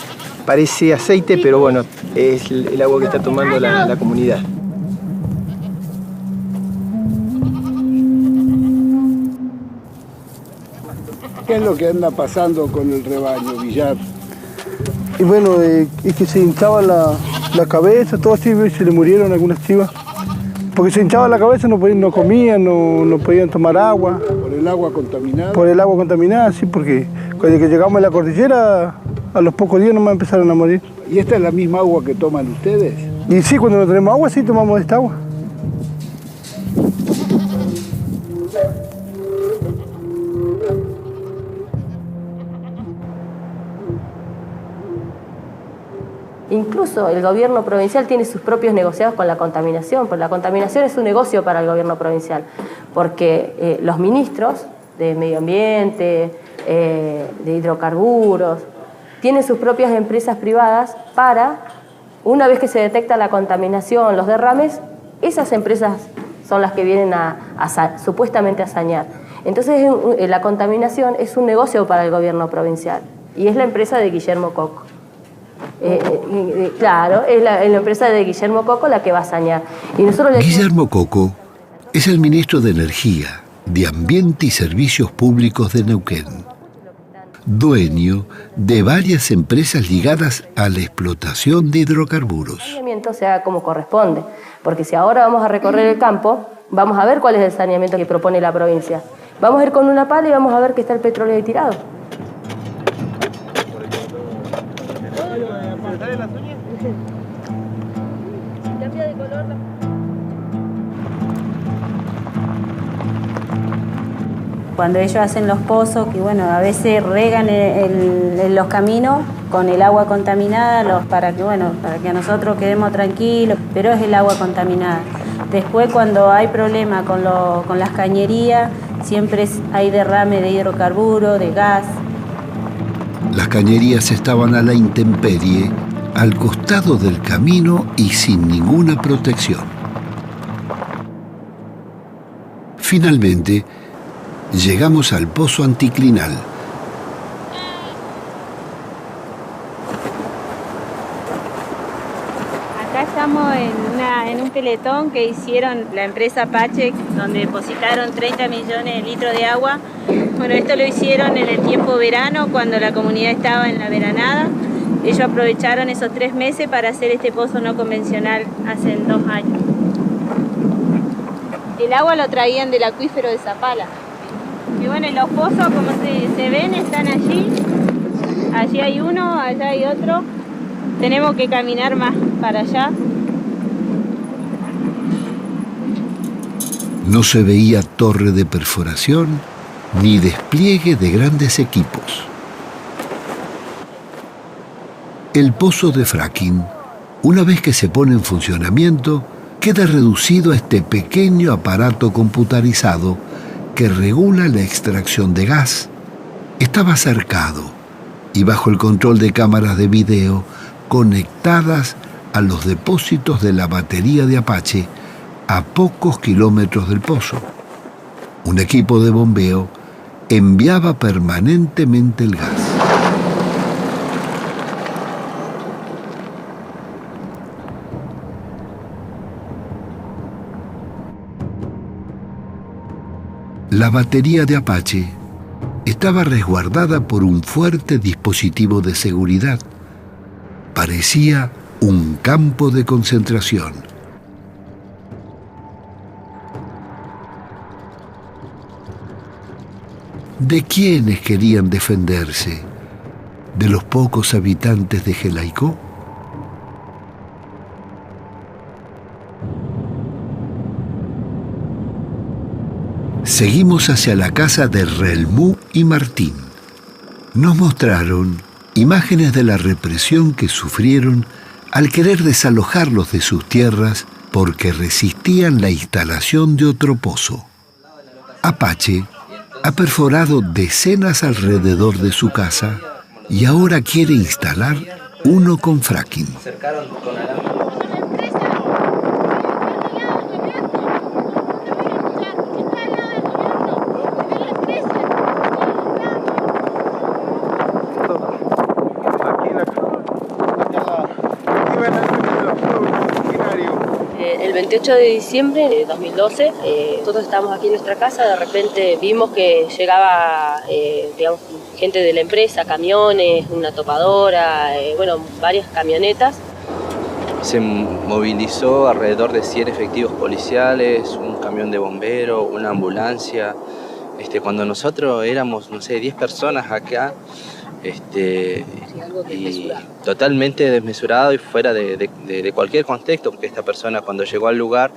Parece aceite, pero bueno, es el agua que está tomando la comunidad. ¿Qué es lo que anda pasando con el rebaño, Villar? Y bueno, es que se hinchaba la cabeza, todo así, se le murieron algunas chivas. Porque se hinchaba la cabeza, no comían, no podían tomar agua. ¿Por el agua contaminada? Por el agua contaminada, sí, porque cuando llegamos a la cordillera, a los pocos días nomás empezaron a morir. ¿Y esta es la misma agua que toman ustedes? Y sí, cuando no tenemos agua, sí tomamos esta agua. Incluso el gobierno provincial tiene sus propios negociados con la contaminación, porque la contaminación es un negocio para el gobierno provincial, porque los ministros de medio ambiente, de hidrocarburos, tienen sus propias empresas privadas para, una vez que se detecta la contaminación, los derrames, esas empresas son las que vienen supuestamente a sanear. Entonces la contaminación es un negocio para el gobierno provincial y es la empresa de Guillermo Coco. Claro, es la empresa de Guillermo Coco la que va a sanear. Y Guillermo Coco es el ministro de Energía, de Ambiente y Servicios Públicos de Neuquén, dueño de varias empresas ligadas a la explotación de hidrocarburos. El saneamiento se haga como corresponde, porque si ahora vamos a recorrer el campo, vamos a ver cuál es el saneamiento que propone la provincia. Vamos a ir con una pala y vamos a ver que está el petróleo ahí tirado. Cambia de color. Cuando ellos hacen los pozos, que bueno, a veces regan los caminos con el agua contaminada, para que nosotros quedemos tranquilos, pero es el agua contaminada. Después, cuando hay problema con las cañerías, siempre hay derrame de hidrocarburo, de gas. Las cañerías estaban a la intemperie, al costado del camino y sin ninguna protección. Finalmente, llegamos al pozo anticlinal. Acá estamos en un peletón que hicieron la empresa Apache, donde depositaron 30 millones de litros de agua. Bueno, esto lo hicieron en el tiempo verano, cuando la comunidad estaba en la veranada. Ellos aprovecharon esos 3 meses para hacer este pozo no convencional hace 2 años. El agua lo traían del acuífero de Zapala. Y bueno, los pozos, como se ven, están allí. Allí hay uno, allá hay otro. Tenemos que caminar más para allá. No se veía torre de perforación ni despliegue de grandes equipos. El pozo de fracking, una vez que se pone en funcionamiento, queda reducido a este pequeño aparato computarizado que regula la extracción de gas. Estaba cercado y bajo el control de cámaras de video conectadas a los depósitos de la batería de Apache a pocos kilómetros del pozo. Un equipo de bombeo enviaba permanentemente el gas. La batería de Apache estaba resguardada por un fuerte dispositivo de seguridad. Parecía un campo de concentración. ¿De quiénes querían defenderse? ¿De los pocos habitantes de Jelaicó? Seguimos hacia la casa de Relmú y Martín. Nos mostraron imágenes de la represión que sufrieron al querer desalojarlos de sus tierras porque resistían la instalación de otro pozo. Apache ha perforado decenas alrededor de su casa y ahora quiere instalar uno con fracking. El 28 de diciembre de 2012, nosotros estábamos aquí en nuestra casa, de repente vimos que llegaba gente de la empresa, camiones, una topadora, varias camionetas. Se movilizó alrededor de 100 efectivos policiales, un camión de bomberos, una ambulancia. Cuando nosotros éramos, 10 personas acá, y totalmente desmesurado y fuera de cualquier contexto, porque esta persona cuando llegó al lugar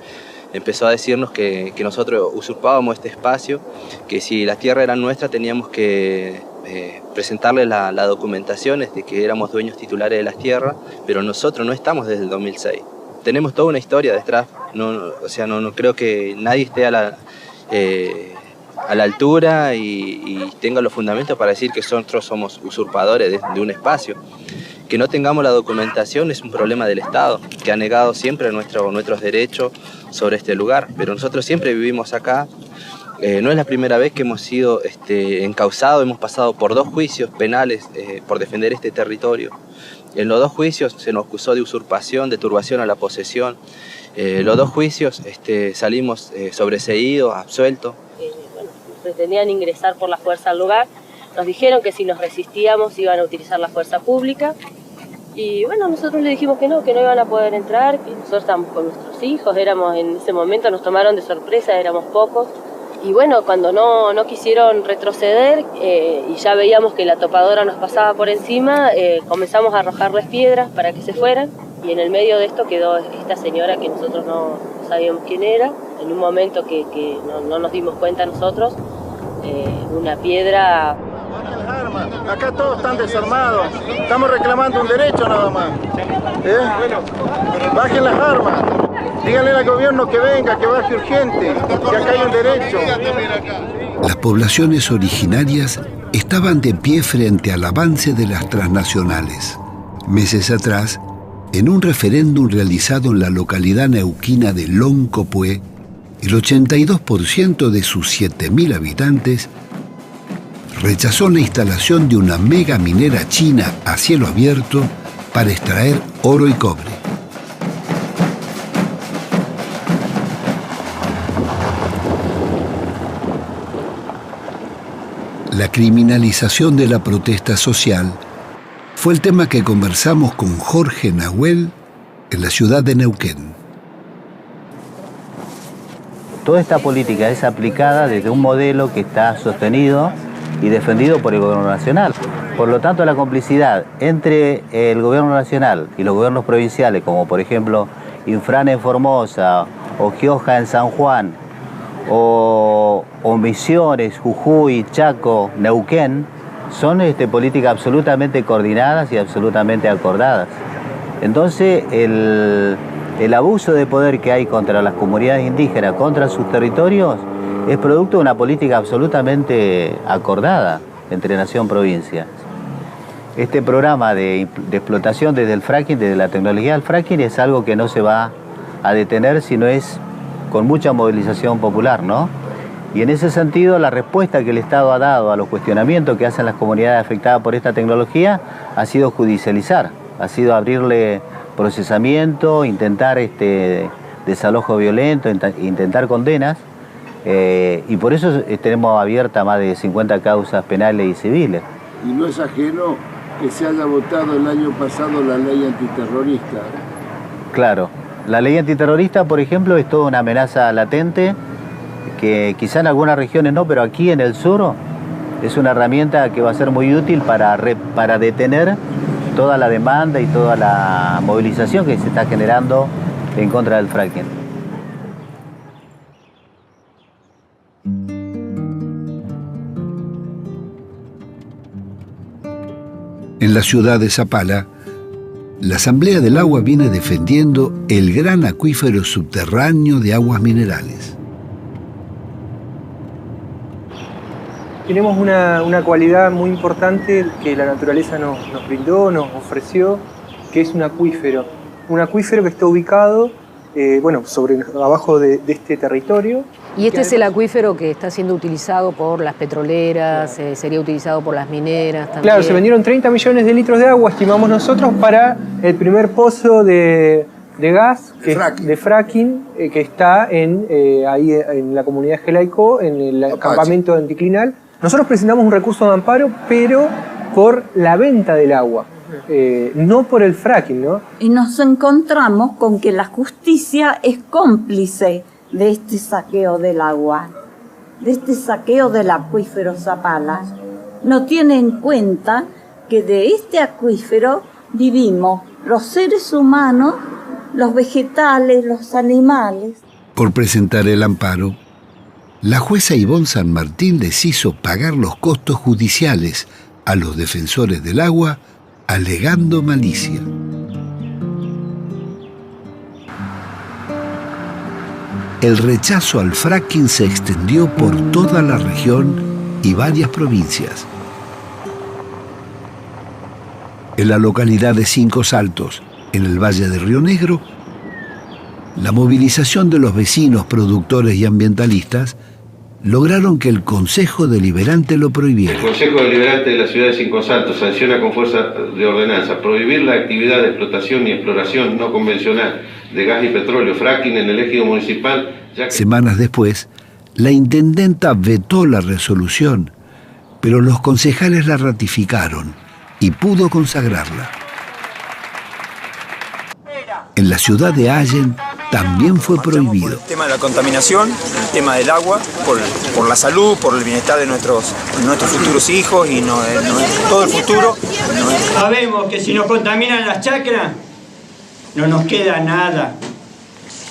empezó a decirnos que nosotros usurpábamos este espacio, que si la tierra era nuestra teníamos que presentarle la documentación de que éramos dueños titulares de las tierras, pero nosotros no estamos desde el 2006. Tenemos toda una historia detrás, no creo que nadie esté a la altura y tenga los fundamentos para decir que nosotros somos usurpadores de un espacio. Que no tengamos la documentación es un problema del Estado, que ha negado siempre nuestros derechos sobre este lugar, pero nosotros siempre vivimos acá. No es la primera vez que hemos sido encausados, hemos pasado por 2 juicios penales por defender este territorio. En los 2 juicios se nos acusó de usurpación, de turbación a la posesión. Los 2 juicios salimos sobreseídos, absueltos. Pretendían ingresar por la fuerza al lugar. Nos dijeron que si nos resistíamos iban a utilizar la fuerza pública. Y bueno, nosotros le dijimos que no iban a poder entrar, que nosotros estábamos con nuestros hijos, en ese momento nos tomaron de sorpresa, éramos pocos. Y bueno, cuando no quisieron retroceder y ya veíamos que la topadora nos pasaba por encima, comenzamos a arrojarles piedras para que se fueran. Y en el medio de esto quedó esta señora que nosotros no sabíamos quién era. En un momento que no nos dimos cuenta nosotros, una piedra. Bajen las armas, acá todos están desarmados, estamos reclamando un derecho nada más. Bajen las armas, díganle al gobierno que venga, que baje urgente, que acá hay un derecho. Las poblaciones originarias estaban de pie frente al avance de las transnacionales. Meses atrás, en un referéndum realizado en la localidad neuquina de Loncopué, el 82% de sus 7.000 habitantes rechazó la instalación de una mega minera china a cielo abierto para extraer oro y cobre. La criminalización de la protesta social fue el tema que conversamos con Jorge Nahuel en la ciudad de Neuquén. Toda esta política es aplicada desde un modelo que está sostenido y defendido por el gobierno nacional. Por lo tanto, la complicidad entre el gobierno nacional y los gobiernos provinciales, como por ejemplo Infran en Formosa o Gioja en San Juan, o Misiones, Jujuy, Chaco, Neuquén, son políticas absolutamente coordinadas y absolutamente acordadas. Entonces, el abuso de poder que hay contra las comunidades indígenas, contra sus territorios, es producto de una política absolutamente acordada entre nación-provincia. Este programa de explotación desde el fracking, desde la tecnología del fracking, es algo que no se va a detener si no es con mucha movilización popular, ¿no? Y en ese sentido, la respuesta que el Estado ha dado a los cuestionamientos que hacen las comunidades afectadas por esta tecnología ha sido judicializar, ha sido abrirle procesamiento, intentar desalojo violento, intentar condenas, y por eso tenemos abiertas más de 50 causas penales y civiles. Y no es ajeno que se haya votado el año pasado la ley antiterrorista. Claro. La ley antiterrorista, por ejemplo, es toda una amenaza latente que quizá en algunas regiones no, pero aquí en el sur es una herramienta que va a ser muy útil para detener toda la demanda y toda la movilización que se está generando en contra del fracking. En la ciudad de Zapala, la Asamblea del Agua viene defendiendo el gran acuífero subterráneo de aguas minerales. Tenemos una cualidad muy importante que la naturaleza nos brindó, nos ofreció, que es un acuífero. Un acuífero que está ubicado abajo de este territorio. Y este es el acuífero que está siendo utilizado por las petroleras, sería utilizado por las mineras también. Claro, se vendieron 30 millones de litros de agua, estimamos nosotros, para el primer pozo de gas, de fracking, que está ahí en la comunidad de Gelaico, en el campamento anticlinal. Nosotros presentamos un recurso de amparo, pero por la venta del agua, no por el fracking, ¿no? Y nos encontramos con que la justicia es cómplice de este saqueo del agua, de este saqueo del acuífero Zapala. No tiene en cuenta que de este acuífero vivimos los seres humanos, los vegetales, los animales. Por presentar el amparo, la jueza Ivonne San Martín les hizo pagar los costos judiciales a los defensores del agua, alegando malicia. El rechazo al fracking se extendió por toda la región y varias provincias. En la localidad de Cinco Saltos, en el Valle de Río Negro, la movilización de los vecinos, productores y ambientalistas lograron que el Consejo Deliberante lo prohibiera. El Consejo Deliberante de la ciudad de Cinco Saltos sanciona con fuerza de ordenanza prohibir la actividad de explotación y exploración no convencional de gas y petróleo, fracking en el ejido municipal. Semanas después, la intendenta vetó la resolución, pero los concejales la ratificaron y pudo consagrarla. En la ciudad de Allen también fue prohibido. El tema de la contaminación, el tema del agua, por la salud, por el bienestar de nuestros futuros hijos y todo el futuro. Sabemos que si nos contaminan las chacras, no nos queda nada.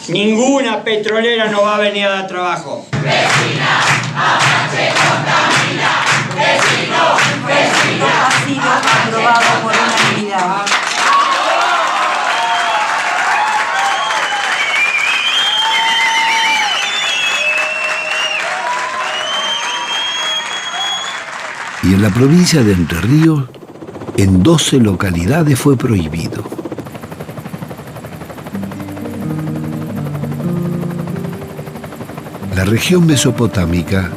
Ninguna petrolera nos va a venir a dar trabajo. Vecina, agua se contamina. Vecino, ha sido aprobado por unanimidad. Y en la provincia de Entre Ríos, en 12 localidades fue prohibido. La región mesopotámica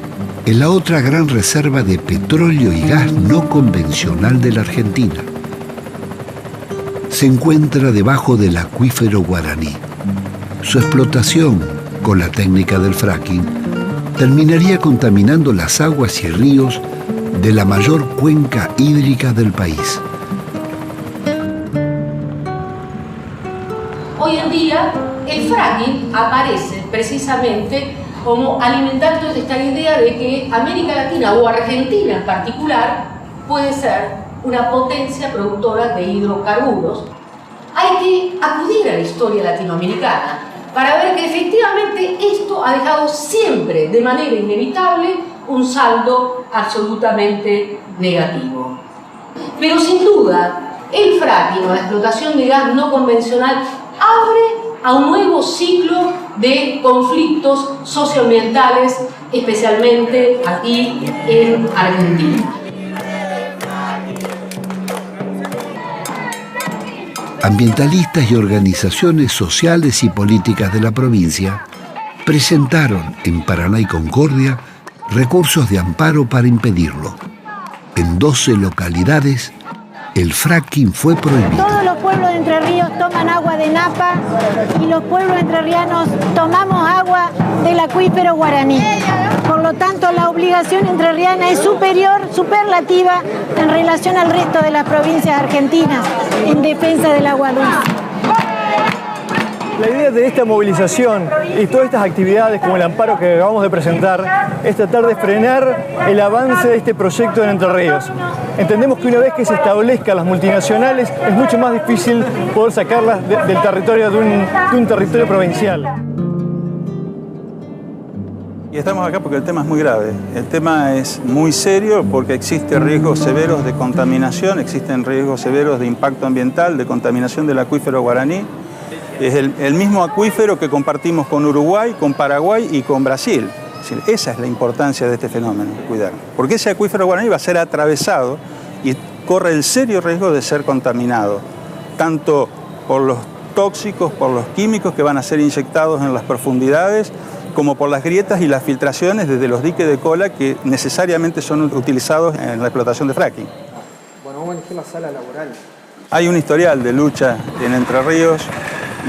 es la otra gran reserva de petróleo y gas no convencional de la Argentina. Se encuentra debajo del acuífero Guaraní. Su explotación, con la técnica del fracking, terminaría contaminando las aguas y ríos de la mayor cuenca hídrica del país. Hoy en día el fracking aparece precisamente como alimentando esta idea de que América Latina o Argentina en particular puede ser una potencia productora de hidrocarburos. Hay que acudir a la historia latinoamericana para ver que efectivamente esto ha dejado siempre de manera inevitable un saldo absolutamente negativo. Pero sin duda, el fracking o la explotación de gas no convencional abre a un nuevo ciclo de conflictos socioambientales, especialmente aquí en Argentina. Ambientalistas y organizaciones sociales y políticas de la provincia presentaron en Paraná y Concordia recursos de amparo para impedirlo. En 12 localidades, el fracking fue prohibido. Todos los pueblos de Entre Ríos toman agua de Napa y los pueblos entrerrianos tomamos agua del acuífero guaraní. Por lo tanto, la obligación entrerriana es superior, superlativa, en relación al resto de las provincias argentinas en defensa del agua dulce. La idea de esta movilización y todas estas actividades como el amparo que acabamos de presentar es tratar de frenar el avance de este proyecto en Entre Ríos. Entendemos que una vez que se establezcan las multinacionales es mucho más difícil poder sacarlas del territorio de un territorio provincial. Y estamos acá porque el tema es muy grave. El tema es muy serio porque existen riesgos severos de contaminación, existen riesgos severos de impacto ambiental, de contaminación del acuífero guaraní. Es el mismo acuífero que compartimos con Uruguay, con Paraguay y con Brasil. Es decir, esa es la importancia de este fenómeno, cuidar. Porque ese acuífero guaraní va a ser atravesado y corre el serio riesgo de ser contaminado, tanto por los tóxicos, por los químicos que van a ser inyectados en las profundidades, como por las grietas y las filtraciones desde los diques de cola que necesariamente son utilizados en la explotación de fracking. Bueno, vamos a elegir la sala laboral. Hay un historial de lucha en Entre Ríos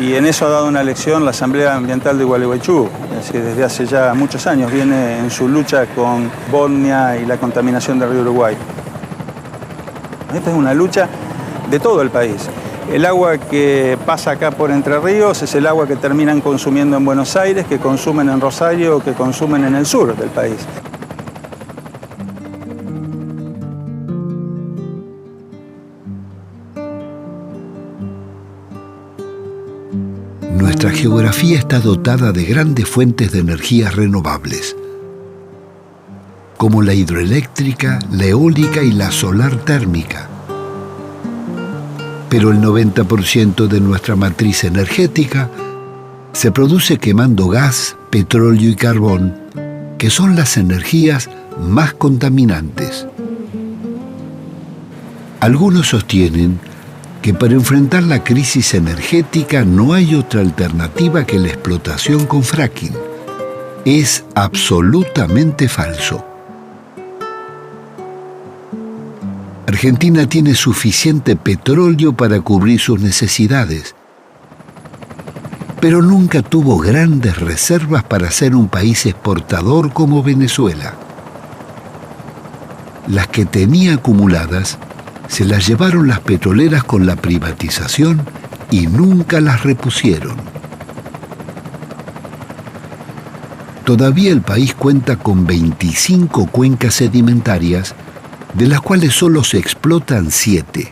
y en eso ha dado una lección la Asamblea Ambiental de Gualeguaychú. Es decir, desde hace ya muchos años viene en su lucha con Bosnia y la contaminación del río Uruguay. Esta es una lucha de todo el país. El agua que pasa acá por Entre Ríos es el agua que terminan consumiendo en Buenos Aires, que consumen en Rosario o que consumen en el sur del país. Nuestra geografía está dotada de grandes fuentes de energías renovables, como la hidroeléctrica, la eólica y la solar térmica. Pero el 90% de nuestra matriz energética se produce quemando gas, petróleo y carbón, que son las energías más contaminantes. Algunos sostienen que para enfrentar la crisis energética no hay otra alternativa que la explotación con fracking. Es absolutamente falso. Argentina tiene suficiente petróleo para cubrir sus necesidades, pero nunca tuvo grandes reservas para ser un país exportador como Venezuela. Las que tenía acumuladas se las llevaron las petroleras con la privatización y nunca las repusieron. Todavía el país cuenta con 25 cuencas sedimentarias, de las cuales solo se explotan 7.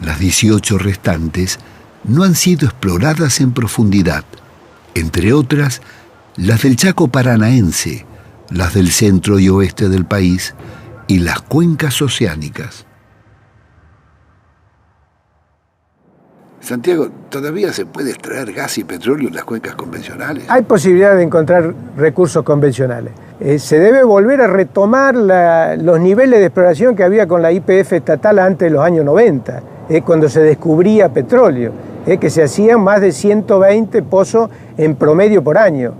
Las 18 restantes no han sido exploradas en profundidad, entre otras las del Chaco paranaense, las del centro y oeste del país y las cuencas oceánicas. Santiago, ¿todavía se puede extraer gas y petróleo en las cuencas convencionales? Hay posibilidad de encontrar recursos convencionales. Se debe volver a retomar los niveles de exploración que había con la YPF estatal antes de los años 90, cuando se descubría petróleo, que se hacían más de 120 pozos en promedio por año.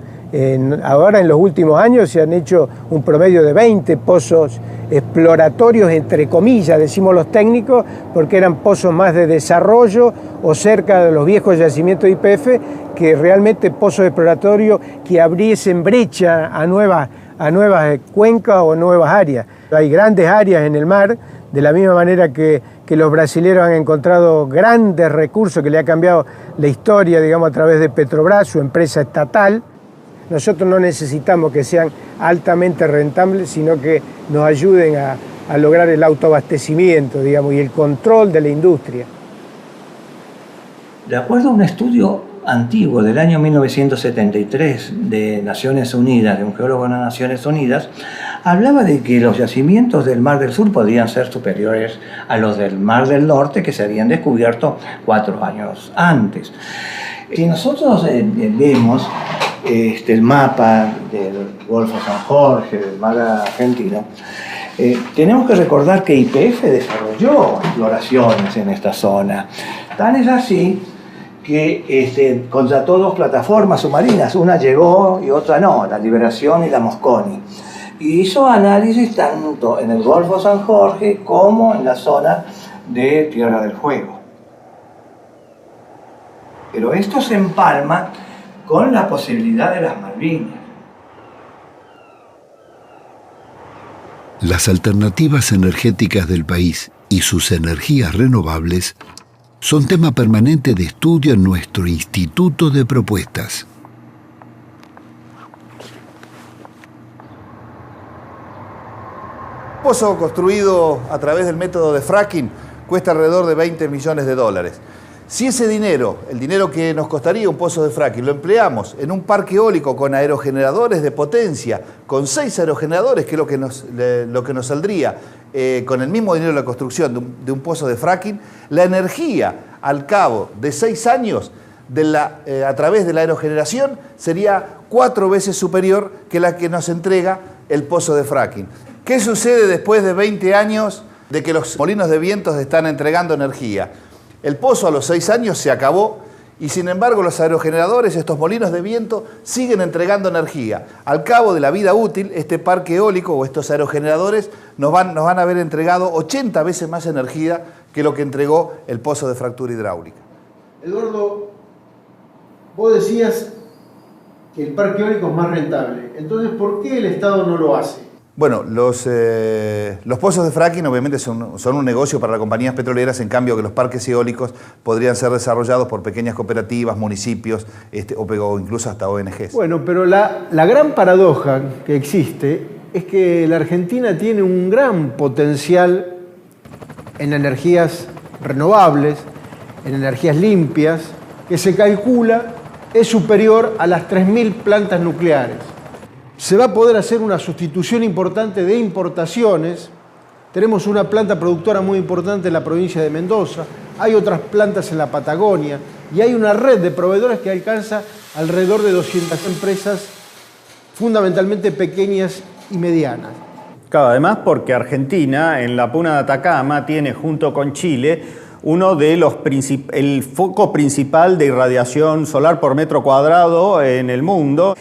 Ahora en los últimos años se han hecho un promedio de 20 pozos exploratorios, entre comillas, decimos los técnicos, porque eran pozos más de desarrollo o cerca de los viejos yacimientos de YPF, que realmente pozos exploratorios que abriesen brecha a nuevas a nuevas cuencas o nuevas áreas. Hay grandes áreas en el mar, de la misma manera que los brasileños han encontrado grandes recursos que le ha cambiado la historia, digamos, a través de Petrobras, su empresa estatal. Nosotros no necesitamos que sean altamente rentables, sino que nos ayuden a lograr el autoabastecimiento, digamos, y el control de la industria. De acuerdo a un estudio antiguo del año 1973 de Naciones Unidas, de un geólogo de las Naciones Unidas, hablaba de que los yacimientos del Mar del Sur podrían ser superiores a los del Mar del Norte, que se habían descubierto 4 años antes. Si nosotros vemos el mapa del Golfo San Jorge, del mar argentino, tenemos que recordar que YPF desarrolló exploraciones en esta zona. Tan es así que contrató 2 plataformas submarinas, una llegó y otra no, la Liberación y la Mosconi. Y hizo análisis tanto en el Golfo San Jorge como en la zona de Tierra del Fuego. Pero esto se empalma con la posibilidad de las Malvinas. Las alternativas energéticas del país y sus energías renovables son tema permanente de estudio en nuestro Instituto de Propuestas. Un pozo construido a través del método de fracking cuesta alrededor de 20 millones de dólares. Si ese dinero, el dinero que nos costaría un pozo de fracking, lo empleamos en un parque eólico con aerogeneradores de potencia, con 6 aerogeneradores, que es lo que nos saldría con el mismo dinero de la construcción de un pozo de fracking, la energía al cabo de 6 años a través de la aerogeneración sería 4 veces superior que la que nos entrega el pozo de fracking. ¿Qué sucede después de 20 años de que los molinos de vientos están entregando energía? El pozo a los 6 años se acabó y sin embargo los aerogeneradores, estos molinos de viento, siguen entregando energía. Al cabo de la vida útil, este parque eólico o estos aerogeneradores nos van a haber entregado 80 veces más energía que lo que entregó el pozo de fractura hidráulica. Eduardo, vos decías que el parque eólico es más rentable. Entonces, ¿por qué el Estado no lo hace? Bueno, los pozos de fracking obviamente son un negocio para las compañías petroleras, en cambio que los parques eólicos podrían ser desarrollados por pequeñas cooperativas, municipios o incluso hasta ONGs. Bueno, pero la gran paradoja que existe es que la Argentina tiene un gran potencial en energías renovables, en energías limpias, que se calcula es superior a las 3.000 plantas nucleares. Se va a poder hacer una sustitución importante de importaciones. Tenemos una planta productora muy importante en la provincia de Mendoza, hay otras plantas en la Patagonia y hay una red de proveedores que alcanza alrededor de 200 empresas, fundamentalmente pequeñas y medianas. Claro, además porque Argentina en la Puna de Atacama tiene junto con Chile uno de el foco principal de irradiación solar por metro cuadrado en el mundo.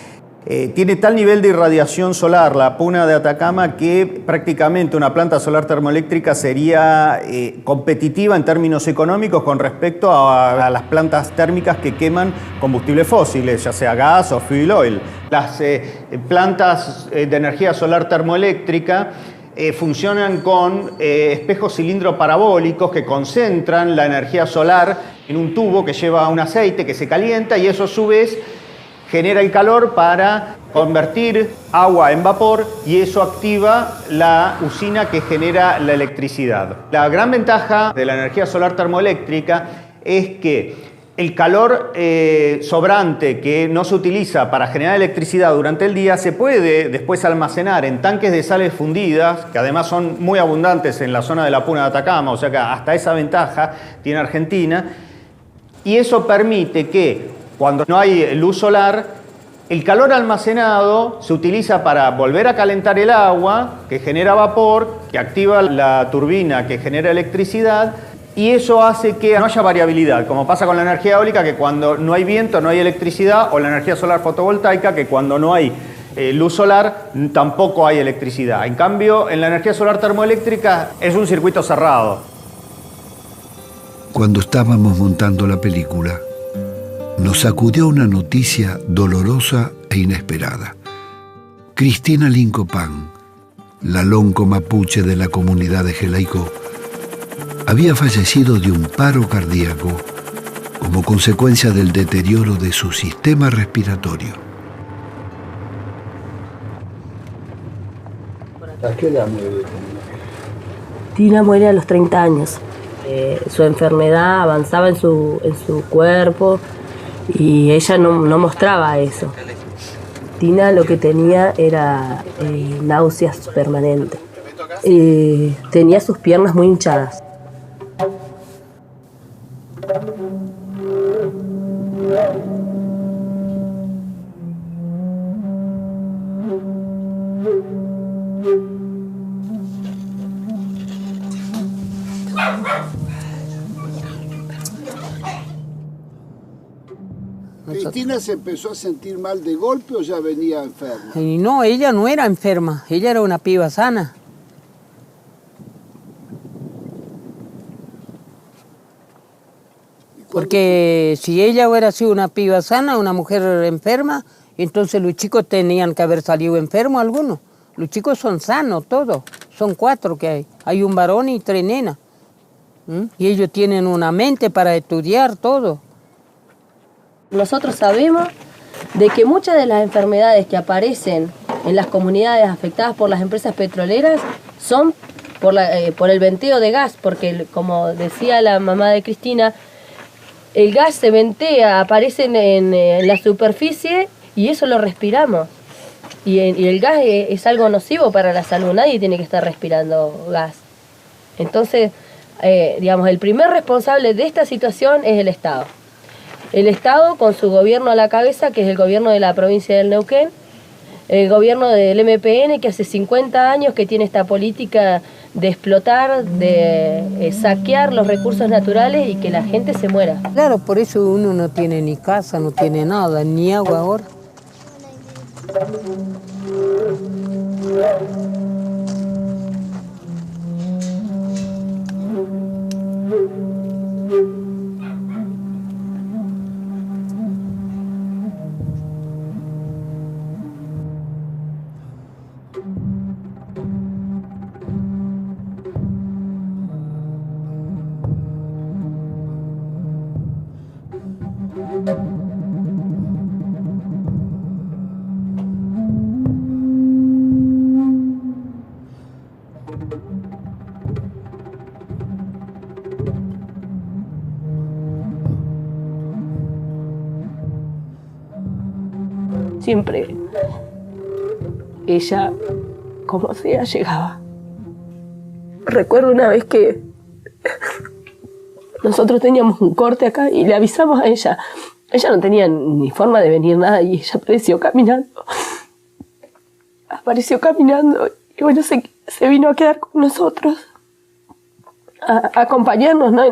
Tiene tal nivel de irradiación solar la Puna de Atacama que prácticamente una planta solar termoeléctrica sería competitiva en términos económicos con respecto a las plantas térmicas que queman combustibles fósiles, ya sea gas o fuel oil. Las plantas de energía solar termoeléctrica funcionan con espejos cilindro parabólicos que concentran la energía solar en un tubo que lleva un aceite que se calienta y eso a su vez genera el calor para convertir agua en vapor y eso activa la usina que genera la electricidad. La gran ventaja de la energía solar termoeléctrica es que el calor sobrante que no se utiliza para generar electricidad durante el día se puede después almacenar en tanques de sales fundidas, que además son muy abundantes en la zona de la Puna de Atacama, o sea que hasta esa ventaja tiene Argentina, y eso permite que cuando no hay luz solar, el calor almacenado se utiliza para volver a calentar el agua, que genera vapor, que activa la turbina que genera electricidad, y eso hace que no haya variabilidad, como pasa con la energía eólica, que cuando no hay viento no hay electricidad, o la energía solar fotovoltaica, que cuando no hay luz solar tampoco hay electricidad. En cambio, en la energía solar termoeléctrica es un circuito cerrado. Cuando estábamos montando la película, nos sacudió una noticia dolorosa e inesperada. Cristina Lincopán, la lonco mapuche de la comunidad de Jelaicó, había fallecido de un paro cardíaco como consecuencia del deterioro de su sistema respiratorio. ¿A qué edad muere? Tina muere a los 30 años. Su enfermedad avanzaba en su cuerpo y ella no mostraba eso. Tina lo que tenía era náuseas permanentes. Tenía sus piernas muy hinchadas. ¿Cristina se empezó a sentir mal de golpe o ya venía enferma? Y no, ella no era enferma, ella era una piba sana. Porque si ella hubiera sido una piba sana, una mujer enferma, entonces los chicos tenían que haber salido enfermos algunos. Los chicos son sanos todos, son 4 que hay. Hay un varón y 3 nenas. Y ellos tienen una mente para estudiar todo. Nosotros sabemos de que muchas de las enfermedades que aparecen en las comunidades afectadas por las empresas petroleras son por el venteo de gas, porque como decía la mamá de Cristina, el gas se ventea, aparece en la superficie y eso lo respiramos. Y el gas es algo nocivo para la salud, nadie tiene que estar respirando gas. Entonces, digamos, el primer responsable de esta situación es el Estado. El Estado con su gobierno a la cabeza, que es el gobierno de la provincia del Neuquén, el gobierno del MPN, que hace 50 años que tiene esta política de explotar, de saquear los recursos naturales y que la gente se muera. Claro, por eso uno no tiene ni casa, no tiene nada, ni agua ahora. Siempre ella, como sea, llegaba. Recuerdo una vez que nosotros teníamos un corte acá y le avisamos a ella. Ella no tenía ni forma de venir nada y ella apareció caminando. Apareció caminando y bueno, se vino a quedar con nosotros, a acompañarnos, ¿no?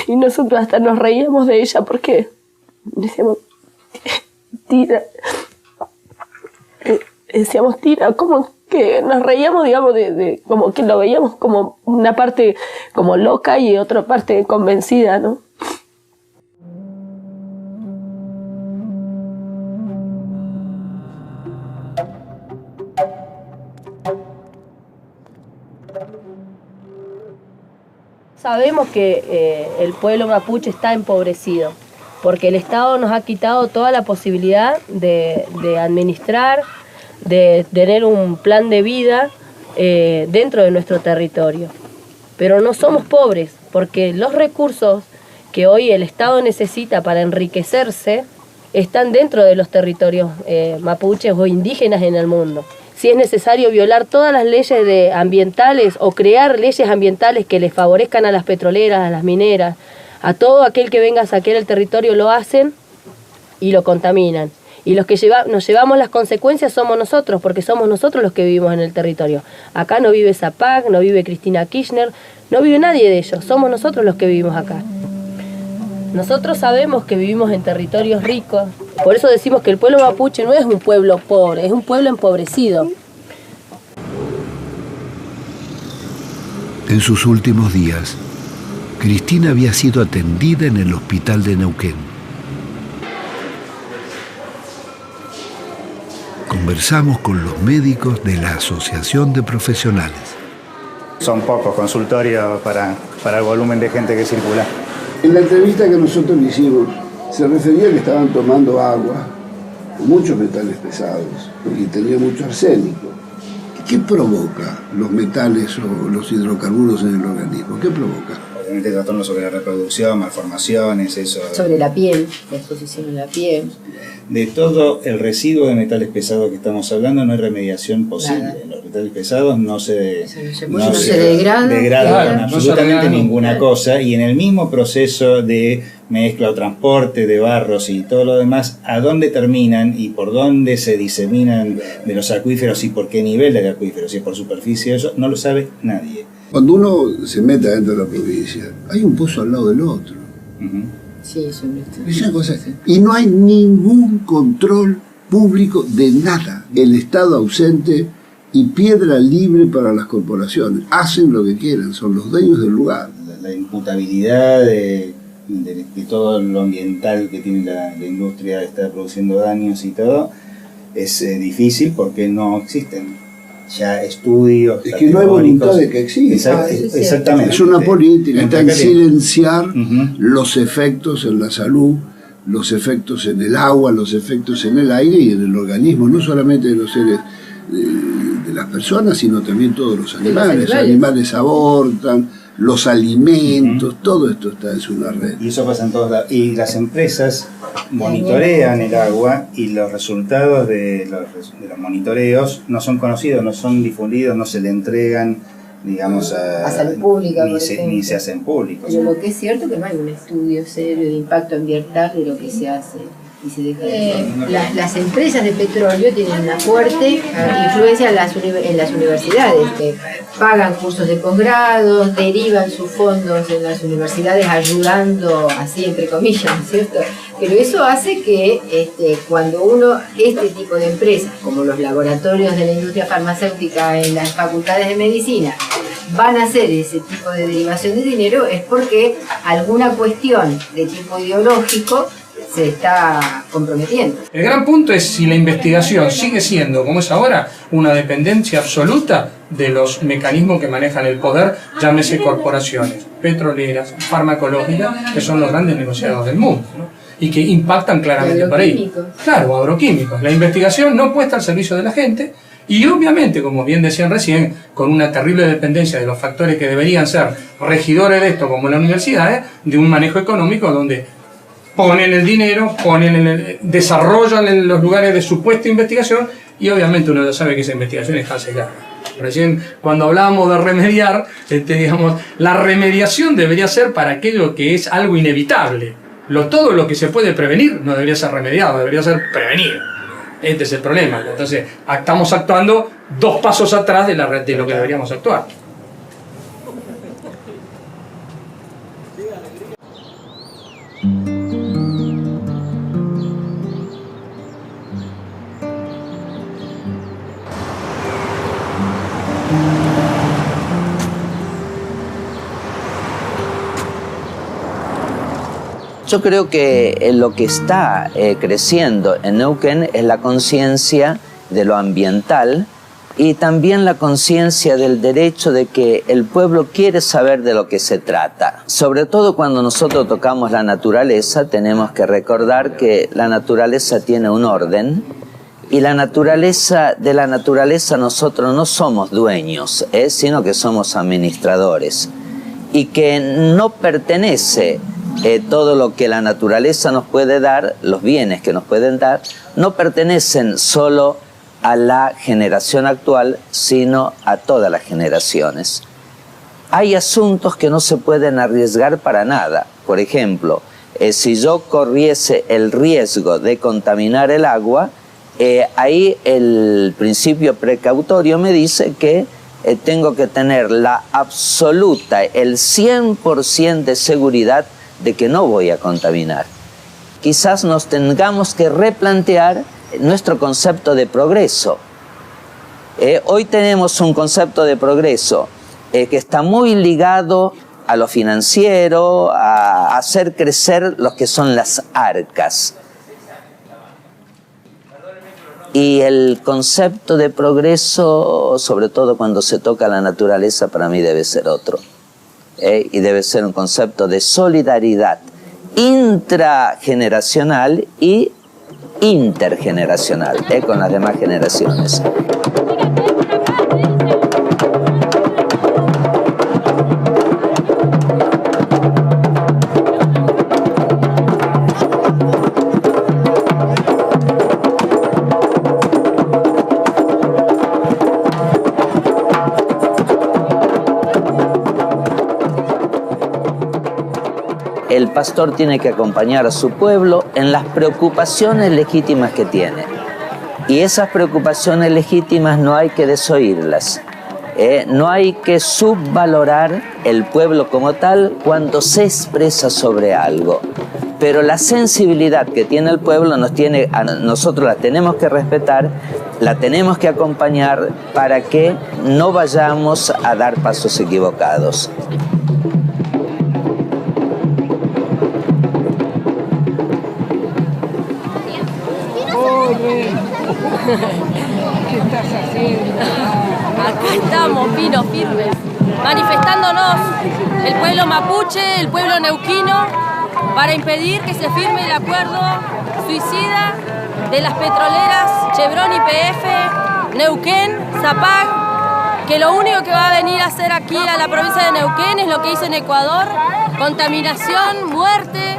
Y nosotros hasta nos reíamos de ella porque decíamos, Tina, decíamos, Tina, como que nos reíamos, digamos, de como que lo veíamos como una parte como loca y otra parte convencida, ¿no? Sabemos que el pueblo mapuche está empobrecido, porque el Estado nos ha quitado toda la posibilidad de administrar, de tener un plan de vida dentro de nuestro territorio. Pero no somos pobres, porque los recursos que hoy el Estado necesita para enriquecerse están dentro de los territorios mapuches o indígenas en el mundo. Si es necesario violar todas las leyes ambientales o crear leyes ambientales que les favorezcan a las petroleras, a las mineras, a todo aquel que venga a saquear el territorio lo hacen y lo contaminan. Y los que nos llevamos las consecuencias somos nosotros, porque somos nosotros los que vivimos en el territorio. Acá no vive Zapac, no vive Cristina Kirchner, no vive nadie de ellos, somos nosotros los que vivimos acá. Nosotros sabemos que vivimos en territorios ricos, por eso decimos que el pueblo mapuche no es un pueblo pobre, es un pueblo empobrecido. En sus últimos días, Cristina había sido atendida en el hospital de Neuquén. Con conversamos con los médicos de la Asociación de Profesionales. Son pocos consultorios para el volumen de gente que circula. En la entrevista que nosotros le hicimos, se refería a que estaban tomando agua con muchos metales pesados y tenía mucho arsénico. ¿Qué provoca los metales o los hidrocarburos en el organismo? ¿Qué provoca? Obviamente trastornos sobre la reproducción, malformaciones, eso. Sobre la piel, la exposición en la piel. De todo el residuo de metales pesados que estamos hablando no hay remediación posible. Nada. Los metales pesados no se degradan absolutamente ninguna cosa, y en el mismo proceso de mezcla o transporte de barros y todo lo demás, a dónde terminan y por dónde se diseminan de los acuíferos y por qué nivel del acuífero, si es por superficie, eso no lo sabe nadie. Cuando uno se mete dentro de la provincia, hay un pozo al lado del otro. Sí, y no hay ningún control público de nada. El Estado ausente y piedra libre para las corporaciones. Hacen lo que quieran, son los dueños del lugar. La imputabilidad de todo lo ambiental que tiene la industria está produciendo daños y todo es difícil porque no existen ya estudios. Es que no hay voluntad de que exista. Exactamente. Es una política, está en silenciar los efectos en la salud, los efectos en el agua, los efectos en el aire y en el organismo, no solamente de los seres de las personas, sino también todos los animales. Los animales abortan, los alimentos, todo esto es una red. Y eso pasa en todos lados. Y las empresas monitorean el agua y los resultados de los monitoreos no son conocidos, no son difundidos, no se le entregan, digamos, a salud pública, ni se hacen públicos. Pero lo que es cierto es que no hay un estudio serio de impacto ambiental de lo que se hace. Y se deja las empresas de petróleo tienen una fuerte influencia en las universidades, que pagan cursos de posgrado, derivan sus fondos en las universidades ayudando, así entre comillas, ¿cierto? Pero eso hace que cuando este tipo de empresas, como los laboratorios de la industria farmacéutica en las facultades de medicina, van a hacer ese tipo de derivación de dinero, es porque alguna cuestión de tipo ideológico se está comprometiendo. El gran punto es si la investigación sigue siendo, como es ahora, una dependencia absoluta de los mecanismos que manejan el poder, llámese corporaciones petroleras, farmacológicas, que son los grandes negociadores del mundo, ¿no? Y que impactan claramente por ahí. Claro, agroquímicos. La investigación no puesta al servicio de la gente y obviamente, como bien decían recién, con una terrible dependencia de los factores que deberían ser regidores de esto, como las universidades, de un manejo económico donde ponen el dinero, desarrollan en los lugares de supuesta investigación y obviamente uno ya sabe que esa investigación está secada. Recién cuando hablábamos de remediar, digamos, la remediación debería ser para aquello que es algo inevitable. Todo lo que se puede prevenir no debería ser remediado, debería ser prevenido. Este es el problema. Entonces estamos actuando 2 pasos atrás de lo que deberíamos actuar. Yo creo que lo que está creciendo en Neuquén es la conciencia de lo ambiental y también la conciencia del derecho de que el pueblo quiere saber de lo que se trata. Sobre todo cuando nosotros tocamos la naturaleza, tenemos que recordar que la naturaleza tiene un orden y de la naturaleza nosotros no somos dueños, sino que somos administradores y que no pertenece todo lo que la naturaleza nos puede dar, los bienes que nos pueden dar, no pertenecen solo a la generación actual, sino a todas las generaciones. Hay asuntos que no se pueden arriesgar para nada. Por ejemplo, si yo corriese el riesgo de contaminar el agua, ahí el principio precautorio me dice que tengo que tener la absoluta, el 100% de seguridad de que no voy a contaminar. Quizás nos tengamos que replantear nuestro concepto de progreso. Hoy tenemos un concepto de progreso que está muy ligado a lo financiero, a hacer crecer lo que son las arcas. Y el concepto de progreso, sobre todo cuando se toca la naturaleza, para mí debe ser otro. Y debe ser un concepto de solidaridad intrageneracional y intergeneracional, con las demás generaciones. El pastor tiene que acompañar a su pueblo en las preocupaciones legítimas que tiene. Y esas preocupaciones legítimas no hay que desoírlas. No hay que subvalorar el pueblo como tal cuando se expresa sobre algo. Pero la sensibilidad que tiene el pueblo nosotros la tenemos que respetar, la tenemos que acompañar para que no vayamos a dar pasos equivocados. ¿Qué estás haciendo? Acá estamos, Pino, firmes, manifestándonos, el pueblo mapuche, el pueblo neuquino, para impedir que se firme el acuerdo suicida de las petroleras Chevron, YPF, Neuquén, Zapag, que lo único que va a venir a hacer aquí a la provincia de Neuquén es lo que hizo en Ecuador, contaminación, muerte,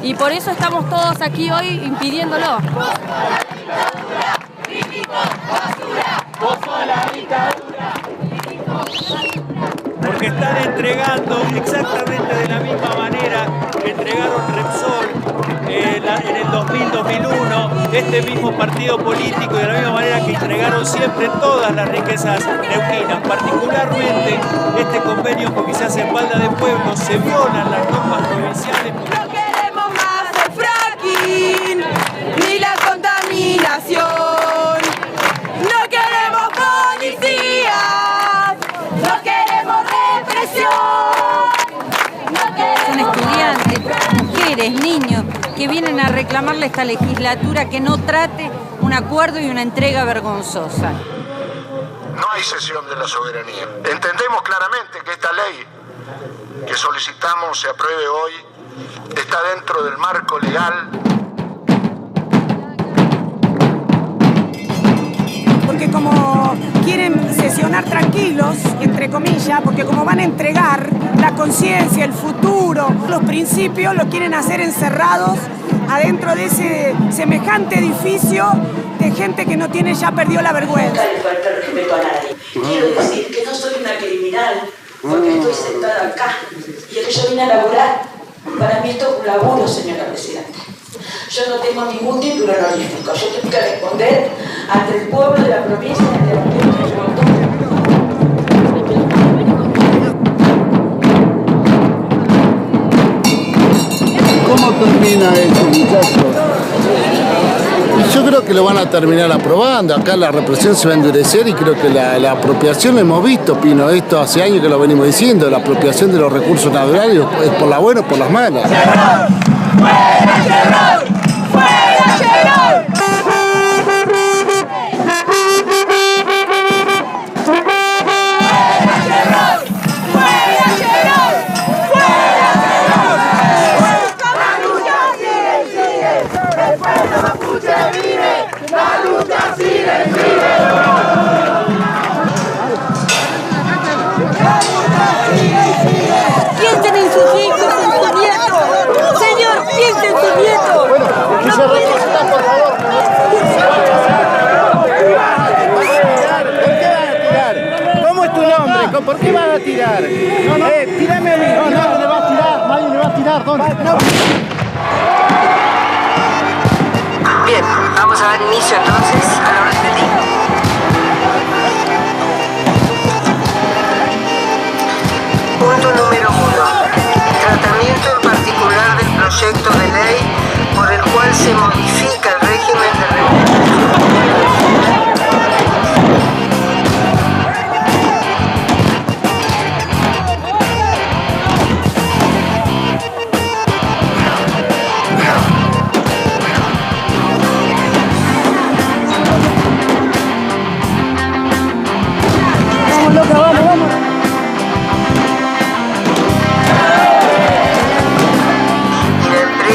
y por eso estamos todos aquí hoy impidiéndolo. Porque están entregando exactamente de la misma manera que entregaron Repsol en el 2000-2001, este mismo partido político, de la misma manera que entregaron siempre todas las riquezas neuquinas. Particularmente este convenio, porque se hace en espalda de pueblos, se violan las normas provinciales. No queremos más el fracking, ni la contaminación. No queremos policías, no queremos represión. Son estudiantes, mujeres, niños, que vienen a reclamarle a esta legislatura que no trate un acuerdo y una entrega vergonzosa. No hay cesión de la soberanía. Entendemos claramente que esta ley que solicitamos se apruebe hoy está dentro del marco legal. Porque como quieren sesionar tranquilos, entre comillas, porque como van a entregar la conciencia, el futuro, los principios, lo quieren hacer encerrados adentro de ese semejante edificio de gente que no tiene, ya perdió la vergüenza. No falta el respeto a nadie. Quiero decir que no soy una criminal porque estoy sentada acá y el que yo vine a laburar, para mí esto es un laburo, señora Presidenta. Yo no tengo ningún título honorífico, yo tengo que responder ante el pueblo de la provincia de Neuquén que yo voto. ¿Cómo termina eso, muchachos? Yo creo que lo van a terminar aprobando. Acá la represión se va a endurecer y creo que la apropiación, lo hemos visto, Pino, esto hace años que lo venimos diciendo, la apropiación de los recursos naturales es por las buenas o por las malas. ¡Fuera Chevron! ¡Fuera Chevron! Piensen en sus hijos, en sus nietos. Señor, piensen en sus nietos. Bueno, que se representa, por favor. ¿Por qué van a tirar? ¿Cómo es tu nombre? ¿Por qué van a tirar? Tírame a mí. No, nadie le va a tirar. Nadie le va a tirar. ¿Dónde? Bien, vamos a dar inicio entonces al orden del día. Punto número 1. Tratamiento en particular del proyecto de ley por el cual se modifica el régimen de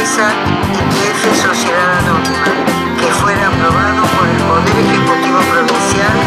empresa YPF Sociedad Anónima, que fuera aprobado por el Poder Ejecutivo Provincial.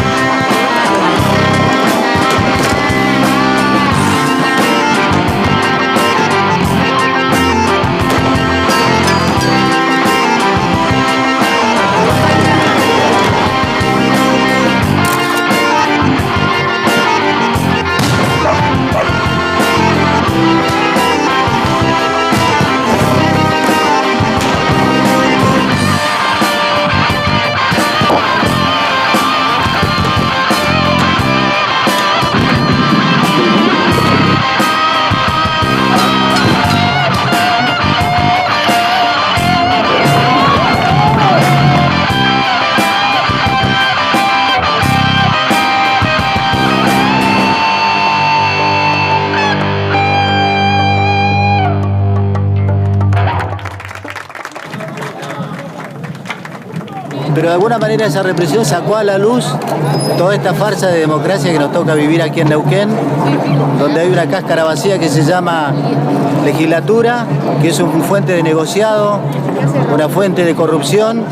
Pero de alguna manera esa represión sacó a la luz toda esta farsa de democracia que nos toca vivir aquí en Neuquén, donde hay una cáscara vacía que se llama legislatura, que es una fuente de negociado, una fuente de corrupción,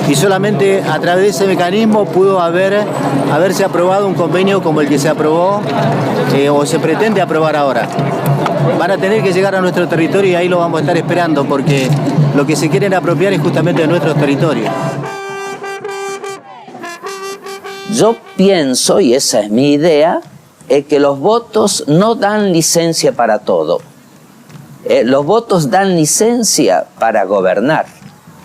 y solamente a través de ese mecanismo pudo haberse aprobado un convenio como el que se aprobó o se pretende aprobar ahora. Van a tener que llegar a nuestro territorio y ahí lo vamos a estar esperando, porque lo que se quieren apropiar es justamente de nuestros territorios. Yo pienso, y esa es mi idea, que los votos no dan licencia para todo. Los votos dan licencia para gobernar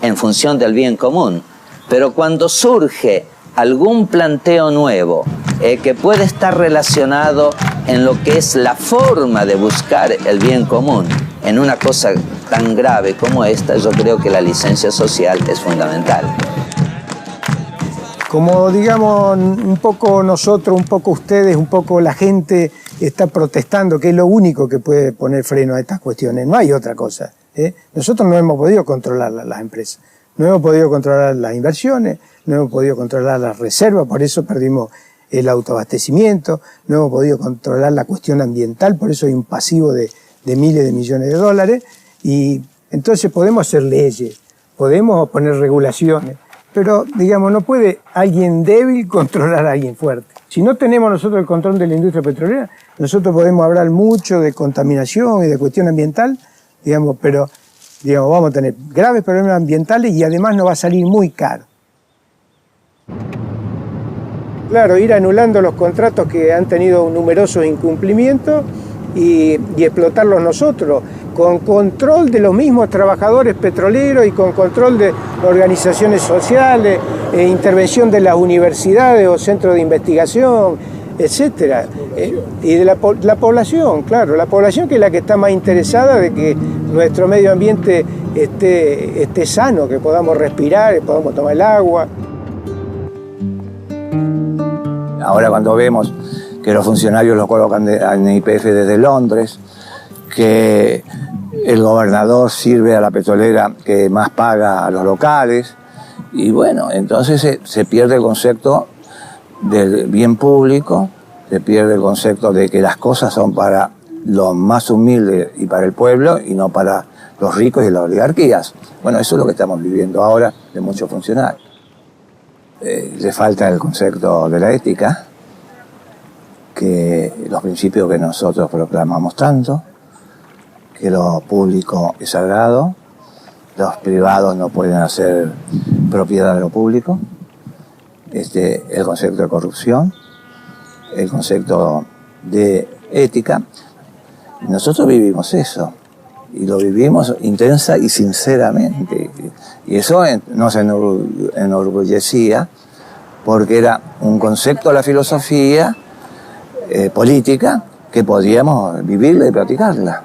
en función del bien común. Pero cuando surge algún planteo nuevo que puede estar relacionado en lo que es la forma de buscar el bien común, en una cosa tan grave como esta, yo creo que la licencia social es fundamental. Como digamos, un poco nosotros, un poco ustedes, un poco la gente está protestando, que es lo único que puede poner freno a estas cuestiones, no hay otra cosa. Nosotros no hemos podido controlar las empresas, no hemos podido controlar las inversiones, no hemos podido controlar las reservas, por eso perdimos el autoabastecimiento, no hemos podido controlar la cuestión ambiental, por eso hay un pasivo de miles de millones de dólares, y entonces podemos hacer leyes, podemos poner regulaciones, pero, digamos, no puede alguien débil controlar a alguien fuerte. Si no tenemos nosotros el control de la industria petrolera, nosotros podemos hablar mucho de contaminación y de cuestión ambiental, digamos, pero digamos, vamos a tener graves problemas ambientales y además nos va a salir muy caro. Claro, ir anulando los contratos que han tenido numerosos incumplimientos y explotarlos nosotros, con control de los mismos trabajadores petroleros y con control de organizaciones sociales, intervención de las universidades o centros de investigación, etcétera. Y de la población, claro, la población que es la que está más interesada de que nuestro medio ambiente esté sano, que podamos respirar, que podamos tomar el agua. Ahora cuando vemos que los funcionarios los colocan en YPF desde Londres, que el gobernador sirve a la petrolera que más paga a los locales, y bueno, entonces se pierde el concepto del bien público, se pierde el concepto de que las cosas son para los más humildes y para el pueblo y no para los ricos y las oligarquías. Bueno, eso es lo que estamos viviendo ahora de muchos funcionarios. Le falta el concepto de la ética, que los principios que nosotros proclamamos tanto, que lo público es sagrado, los privados no pueden hacer propiedad de lo público, el concepto de corrupción, el concepto de ética. Nosotros vivimos eso, y lo vivimos intensa y sinceramente, y eso nos enorgullecía, porque era un concepto de la filosofía política que podíamos vivirla y practicarla.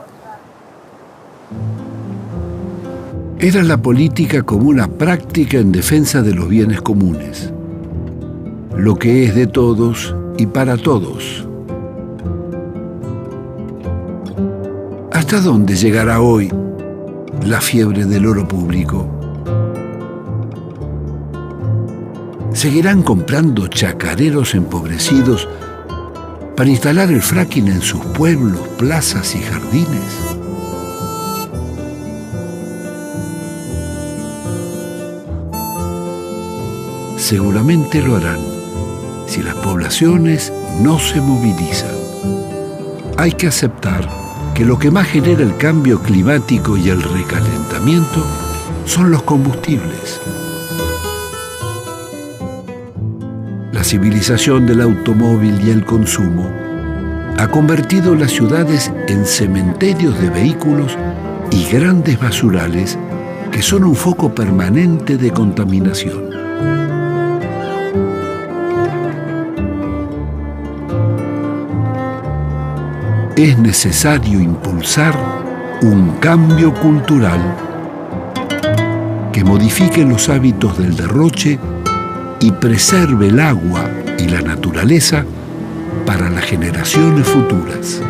Era la política como una práctica en defensa de los bienes comunes, lo que es de todos y para todos. ¿Hasta dónde llegará hoy la fiebre del oro público? ¿Seguirán comprando chacareros empobrecidos para instalar el fracking en sus pueblos, plazas y jardines? seguramente lo harán si las poblaciones no se movilizan. Hay que aceptar que lo que más genera el cambio climático y el recalentamiento son los combustibles. La civilización del automóvil y el consumo ha convertido las ciudades en cementerios de vehículos y grandes basurales que son un foco permanente de contaminación. Es necesario impulsar un cambio cultural que modifique los hábitos del derroche y preserve el agua y la naturaleza para las generaciones futuras.